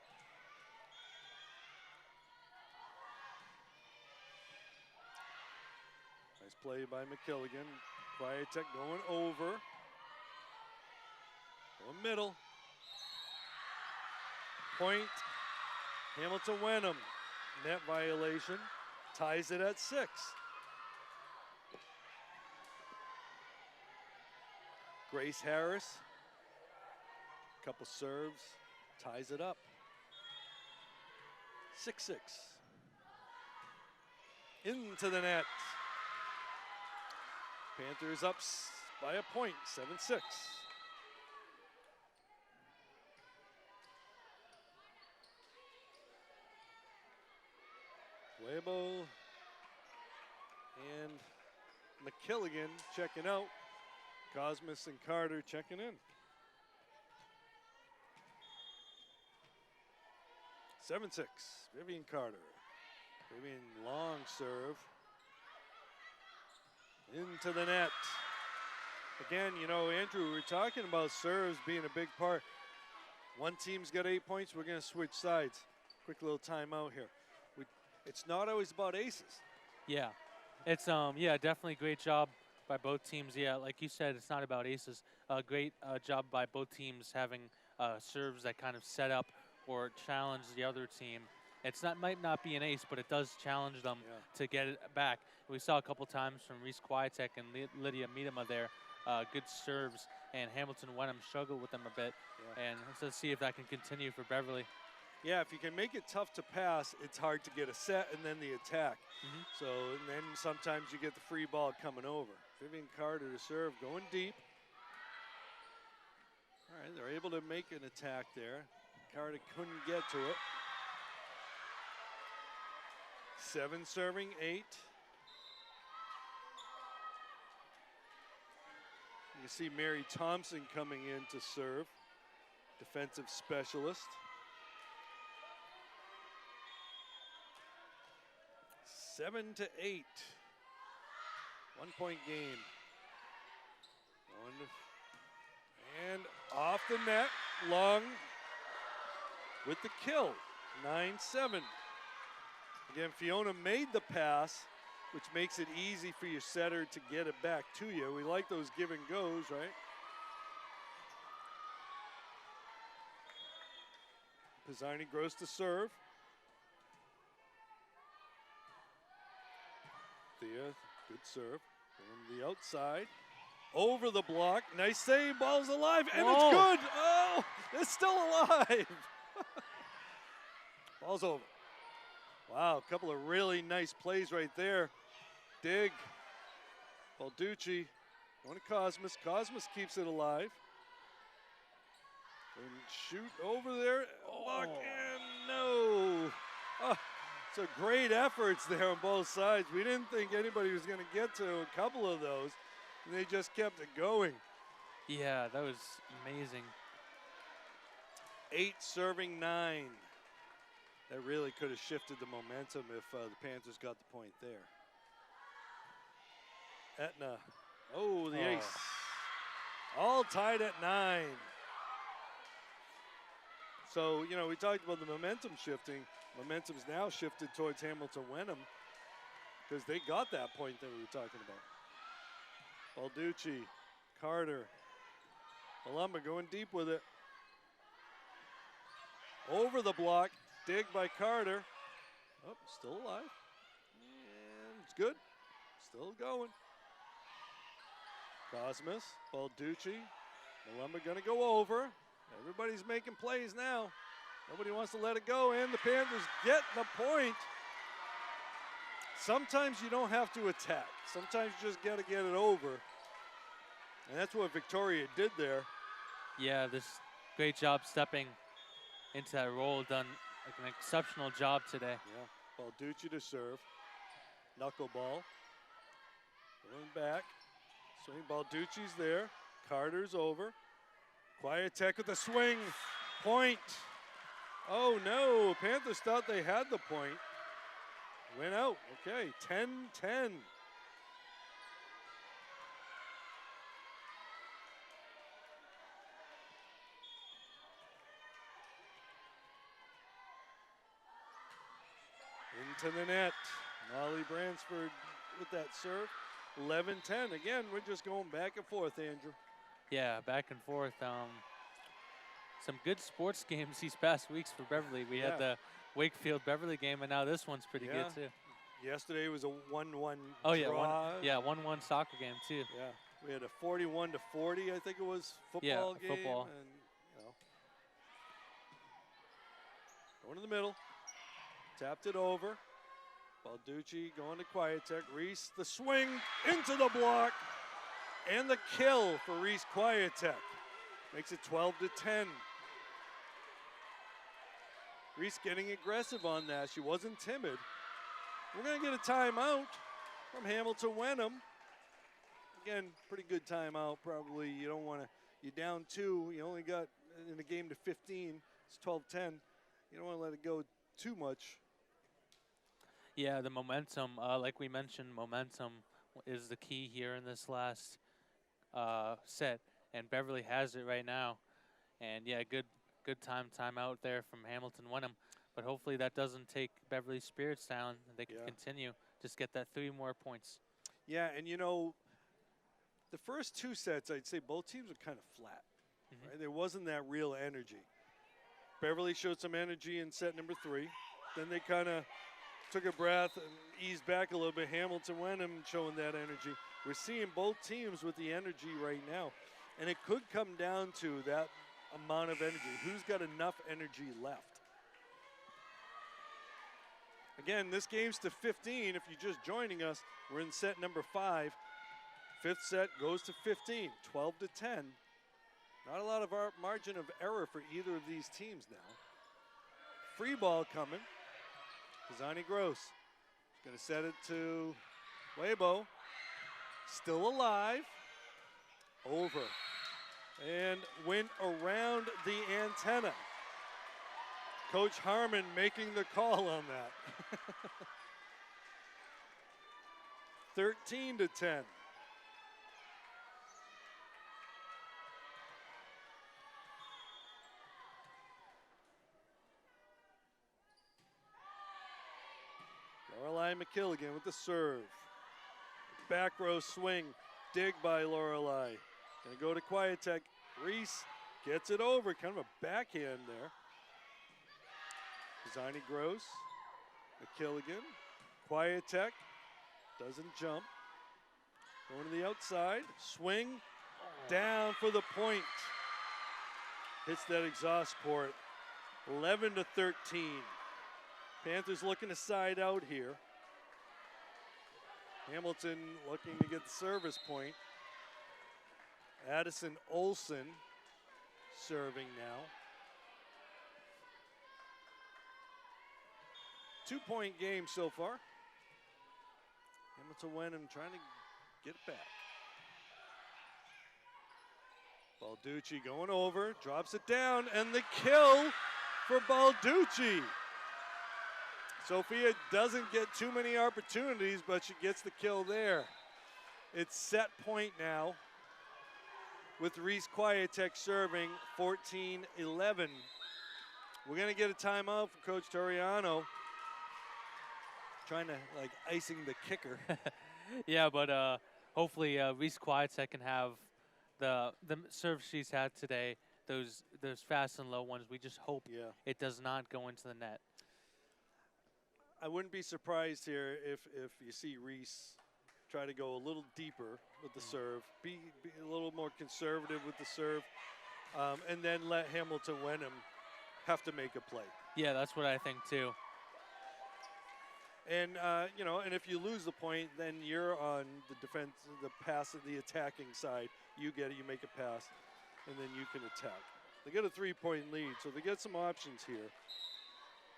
Nice play by McKilligan. Kwiatek going over. Going middle. Point. Hamilton-Wenham. Net violation. Ties it at 6. Grace Harris. Couple serves. Ties it up. 6-6. Into the net. Panthers up by a point, 7-6. Webo and McKilligan checking out. Cosmas and Carter checking in. 7-6, Vivian Carter. Vivian long serve. Into the net. Again, you know, Andrew, we're talking about serves being a big part. One team's got 8 points, we're gonna switch sides. Quick little timeout here. It's not always about aces. Yeah, it's definitely great job by both teams. Yeah, like you said, it's not about aces. Great job by both teams having serves that kind of set up or challenge the other team. Might not be an ace, but it does challenge them to get it back. We saw a couple times from Reese Kwiatek and Lydia Miedema there, good serves, and Hamilton-Wenham struggled with them a bit. And let's see if that can continue for Beverly. Yeah, if you can make it tough to pass, it's hard to get a set and then the attack. So, and then sometimes you get the free ball coming over. Vivian Carter to serve, going deep. All right, they're able to make an attack there. Carter couldn't get to it. 7 serving 8. You see Mary Thompson coming in to serve, defensive specialist. 7-8. 1-point game. And off the net, Long with the kill. 9-7. Again, Fiona made the pass, which makes it easy for your setter to get it back to you. We like those give and goes, right? Pizzarni Gross to serve. Thea, good serve. From the outside. Over the block. Nice save. Ball's alive. And it's good. Oh, it's still alive. Ball's over. Wow, a couple of really nice plays right there. Dig. Balducci. Going to Cosmas. Cosmas keeps it alive. And shoot over there. Block and no. Oh, so great efforts there on both sides. We didn't think anybody was going to get to a couple of those, and they just kept it going. Yeah, that was amazing. 8 serving 9. That really could have shifted the momentum if the Panthers got the point there. Etna. Oh, the ace. All tied at 9. So, you know, we talked about the momentum shifting. Momentum's now shifted towards Hamilton-Wenham because they got that point that we were talking about. Balducci, Carter. Malumba going deep with it. Over the block. Dig by Carter. Oh, still alive. And it's good. Still going. Cosmas, Balducci. Malumba going to go over. Everybody's making plays now. Nobody wants to let it go, and the Panthers get the point. Sometimes you don't have to attack. Sometimes you just got to get it over. And that's what Victoria did there. Yeah, this great job stepping into that role. Done like an exceptional job today. Yeah, Balducci to serve. Knuckleball. Going back. Swing, Balducci's there. Carter's over. Quiet-Tech with a swing. Point. Oh no, Panthers thought they had the point. Went out, okay, 10-10. Into the net. Molly Bransford with that serve. 11-10. Again, we're just going back and forth, Andrew. Yeah, back and forth. Some good sports games these past weeks for Beverly. We had the Wakefield-Beverly game, and now this one's pretty good, too. Yesterday was a 1-1 Oh, draw. yeah, 1-1 soccer game, too. Yeah, we had a 41-40, I think it was, football game. Football. And, going to the middle. Tapped it over. Balducci going to Quiet-Tech. Reese, the swing into the block. And the kill for Reese Quiet-Tech. Makes it 12-10. Reese getting aggressive on that. She wasn't timid. We're going to get a timeout from Hamilton-Wenham. Again, pretty good timeout. Probably you don't want to, you're down 2. You only got in the game to 15. It's 12-10. You don't want to let it go too much. Yeah, the momentum, like we mentioned, momentum is the key here in this last set. And Beverly has it right now. And yeah, good timeout there from Hamilton-Wenham. But hopefully that doesn't take Beverly's spirits down. They can continue. Just get that 3 more points. Yeah, and you know, the first 2 sets, I'd say both teams were kind of flat. Right? There wasn't that real energy. Beverly showed some energy in set number 3. Then they kind of took a breath and eased back a little bit. Hamilton-Wenham showing that energy. We're seeing both teams with the energy right now. And it could come down to that amount of energy. Who's got enough energy left? Again, this game's to 15. If you're just joining us, we're in set number 5. 5th set goes to 15, 12-10. Not a lot of our margin of error for either of these teams now. Free ball coming. Kazani Gross is going to set it to Weibo. Still alive. Over. And went around the antenna. Coach Harmon making the call on that. 13-10. Lorelei McKilligan with the serve. Back row swing. Dig by Lorelei. Gonna go to Quiet-Tech. Reese gets it over. Kind of a backhand there. Zani Gross. McKilligan. Quiet-Tech. Doesn't jump. Going to the outside. Swing. Down for the point. Hits that exhaust port. 11-13. Panthers looking to side out here. Hamilton looking to get the service point. Addison Olsen serving now. 2-point game so far. Hamilton-Wenham trying to get it back. Balducci going over, drops it down, and the kill for Balducci. Sophia doesn't get too many opportunities, but she gets the kill there. It's set point now with Reese Quiet-Tech serving 14-11. We're going to get a timeout from Coach Toriano. Trying to, like, icing the kicker. Yeah, but hopefully Reese Quiet-Tech can have The serve she's had today, those fast and low ones, we just hope it does not go into the net. I wouldn't be surprised here if you see Reese try to go a little deeper with the serve, be a little more conservative with the serve, and then let Hamilton-Wenham have to make a play. Yeah, that's what I think too. And you know, and if you lose the point, then you're on the defense, the attacking side. You get it, you make a pass, and then you can attack. They get a 3-point lead, so they get some options here.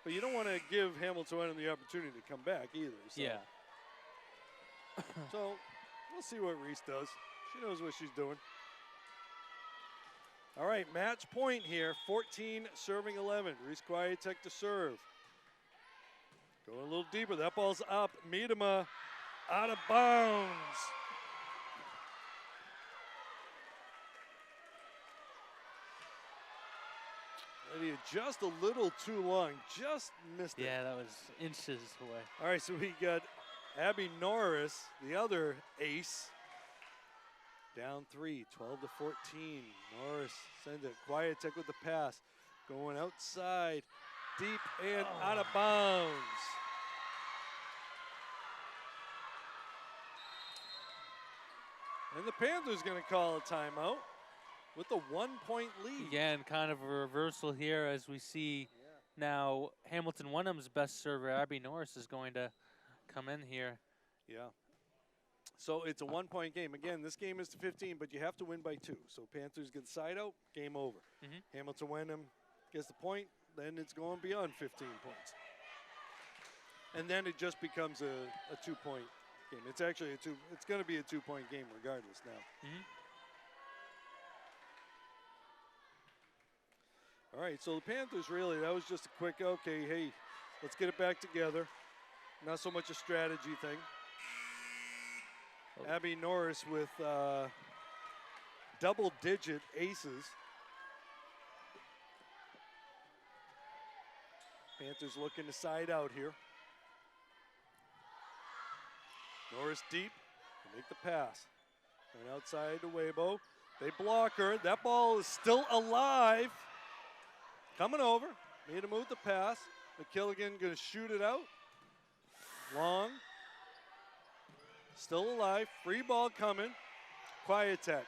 But you don't want to give Hamilton-Wenham the opportunity to come back either. So. Yeah. So we'll see what Reese does. She knows what she's doing. All right, match point here. 14 serving 11. Reese Quietek to serve. Going a little deeper. That ball's up. Miedema out of bounds. Maybe just a little too long. Just missed it. Yeah, that was inches away. All right, so we got Abby Norris, the other ace. Down 3, 12 to 14. Norris sends it. Quietek with the pass. Going outside. Deep and out of bounds. And the Panthers going to call a timeout with a 1-point lead. Again, kind of a reversal here as we see now Hamilton-Wenham's best server, Abby Norris, is going to come in here. Yeah. So it's a 1-point game. Again, this game is to 15, but you have to win by 2. So Panthers get the side out, game over. Hamilton-Wenham gets the point, then it's going beyond 15 points. And then it just becomes a 2-point game. It's actually it's going to be a 2-point game regardless now. All right, so the Panthers really, that was just a quick, okay, hey, let's get it back together. Not so much a strategy thing. Abby Norris with double-digit aces. Panthers looking to side out here. Norris deep, they make the pass. And outside to Weibo. They block her. That ball is still alive. Coming over. Made him move the pass. McKilligan going to shoot it out. Long. Still alive. Free ball coming. Quietek.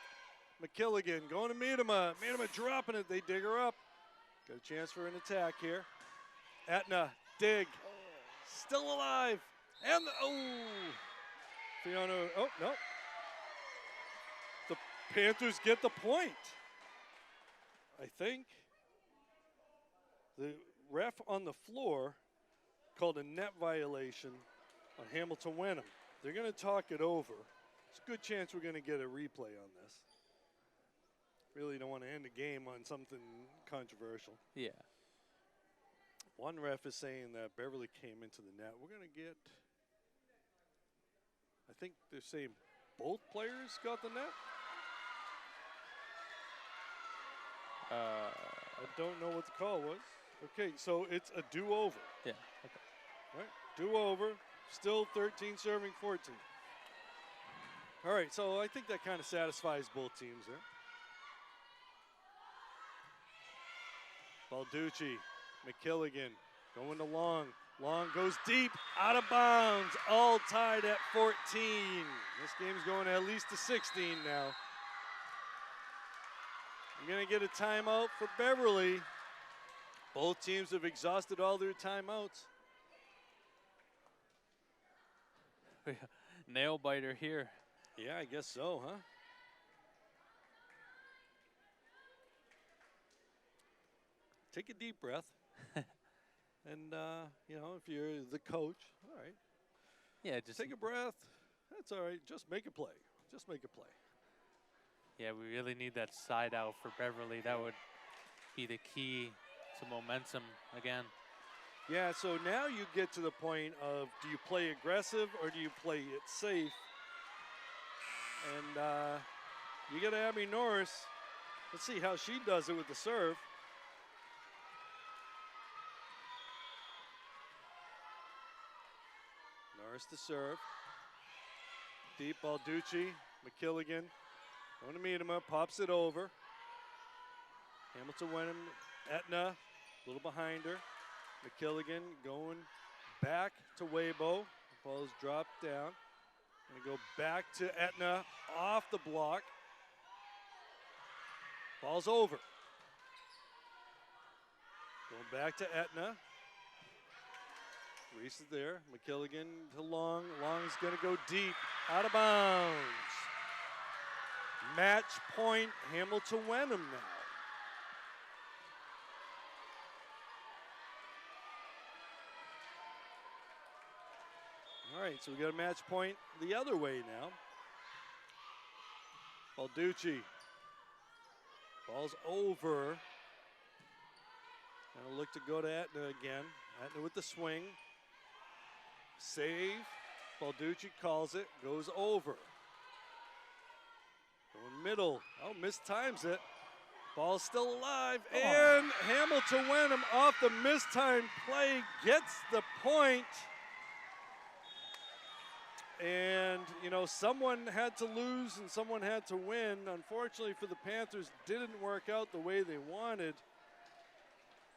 McKilligan going to Miedema. Miedema dropping it. They dig her up. Got a chance for an attack here. Etna. Dig. Still alive. And Fiona. Oh, no. The Panthers get the point. I think the ref on the floor called a net violation on Hamilton-Wenham. They're going to talk it over. It's a good chance we're going to get a replay on this. Really don't want to end the game on something controversial. Yeah. One ref is saying that Beverly came into the net. We're going to get, I think they're saying both players got the net. I don't know what the call was. Okay, so it's a do-over. Yeah, okay. All right, do-over, still 13 serving 14. All right, so I think that kind of satisfies both teams there. Balducci, McKilligan going to Long. Long goes deep, out of bounds, all tied at 14. This game's going at least to 16 now. You're going to get a timeout for Beverly. Both teams have exhausted all their timeouts. Nail biter here. Yeah, I guess so, huh? Take a deep breath. And, you know, if you're the coach, all right. Yeah, just take a breath. That's all right. Just make a play. Just make a play. Yeah, we really need that side out for Beverly. That would be the key to momentum again. Yeah, so now you get to the point of, do you play aggressive or do you play it safe? And you get Abby Norris. Let's see how she does it with the serve. Norris to serve. Deep Balducci, McKilligan. Going to meet him up, pops it over. Hamilton-Wenham, Etna, a little behind her. McKilligan going back to Weibo. The ball is dropped down. Going to go back to Etna, off the block. Ball's over. Going back to Etna. Reese is there. McKilligan to Long. Long's going to go deep. Out of bounds. Match point, Hamilton-Wenham now. All right, so we got a match point the other way now. Balducci. Ball's over. Gonna look to go to Etna again. Etna with the swing. Save. Balducci calls it. Goes over. Going middle. Oh, mistimes it. Ball's still alive. And Hamilton-Wenham off the mistimed play gets the point. And, you know, someone had to lose and someone had to win. Unfortunately for the Panthers, didn't work out the way they wanted.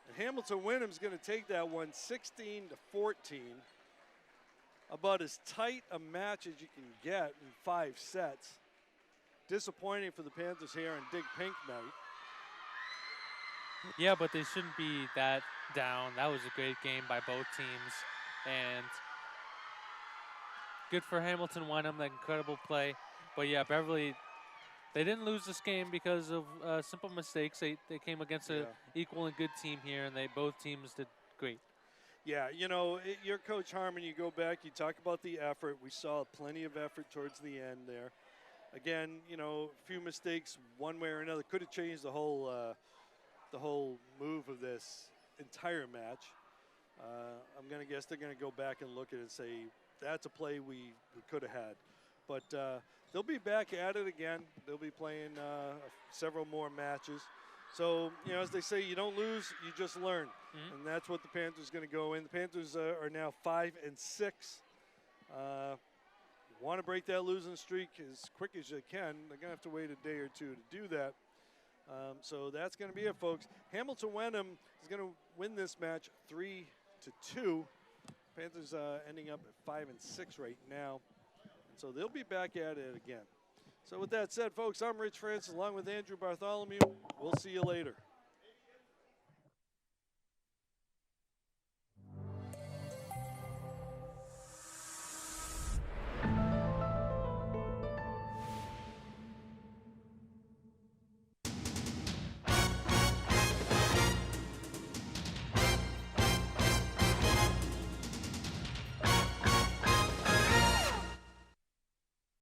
And Hamilton-Wenham's going to take that one 16-14. About as tight a match as you can get in 5 sets. Disappointing for the Panthers here on Dig Pink night. Yeah, but they shouldn't be that down. That was a great game by both teams. And good for Hamilton-Wenham, that incredible play. But yeah, Beverly, they didn't lose this game because of simple mistakes. They came against an equal and good team here, and both teams did great. Yeah, you know, you're Coach Harmon, you go back, you talk about the effort. We saw plenty of effort towards the end there. Again, you know, a few mistakes one way or another could have changed the whole move of this entire match. I'm going to guess they're going to go back and look at it and say, that's a play we could have had. But they'll be back at it again. They'll be playing several more matches. So, you know, as they say, you don't lose, you just learn. And that's what the Panthers are going to go in. The Panthers are now 5-6. Want to break that losing streak as quick as you can. They're going to have to wait a day or two to do that. So that's going to be it, folks. Hamilton-Wenham is going to win this match 3-2. Panthers ending up at 5-6 right now. And so they'll be back at it again. So with that said, folks, I'm Rich Francis along with Andrew Bartholomew. We'll see you later.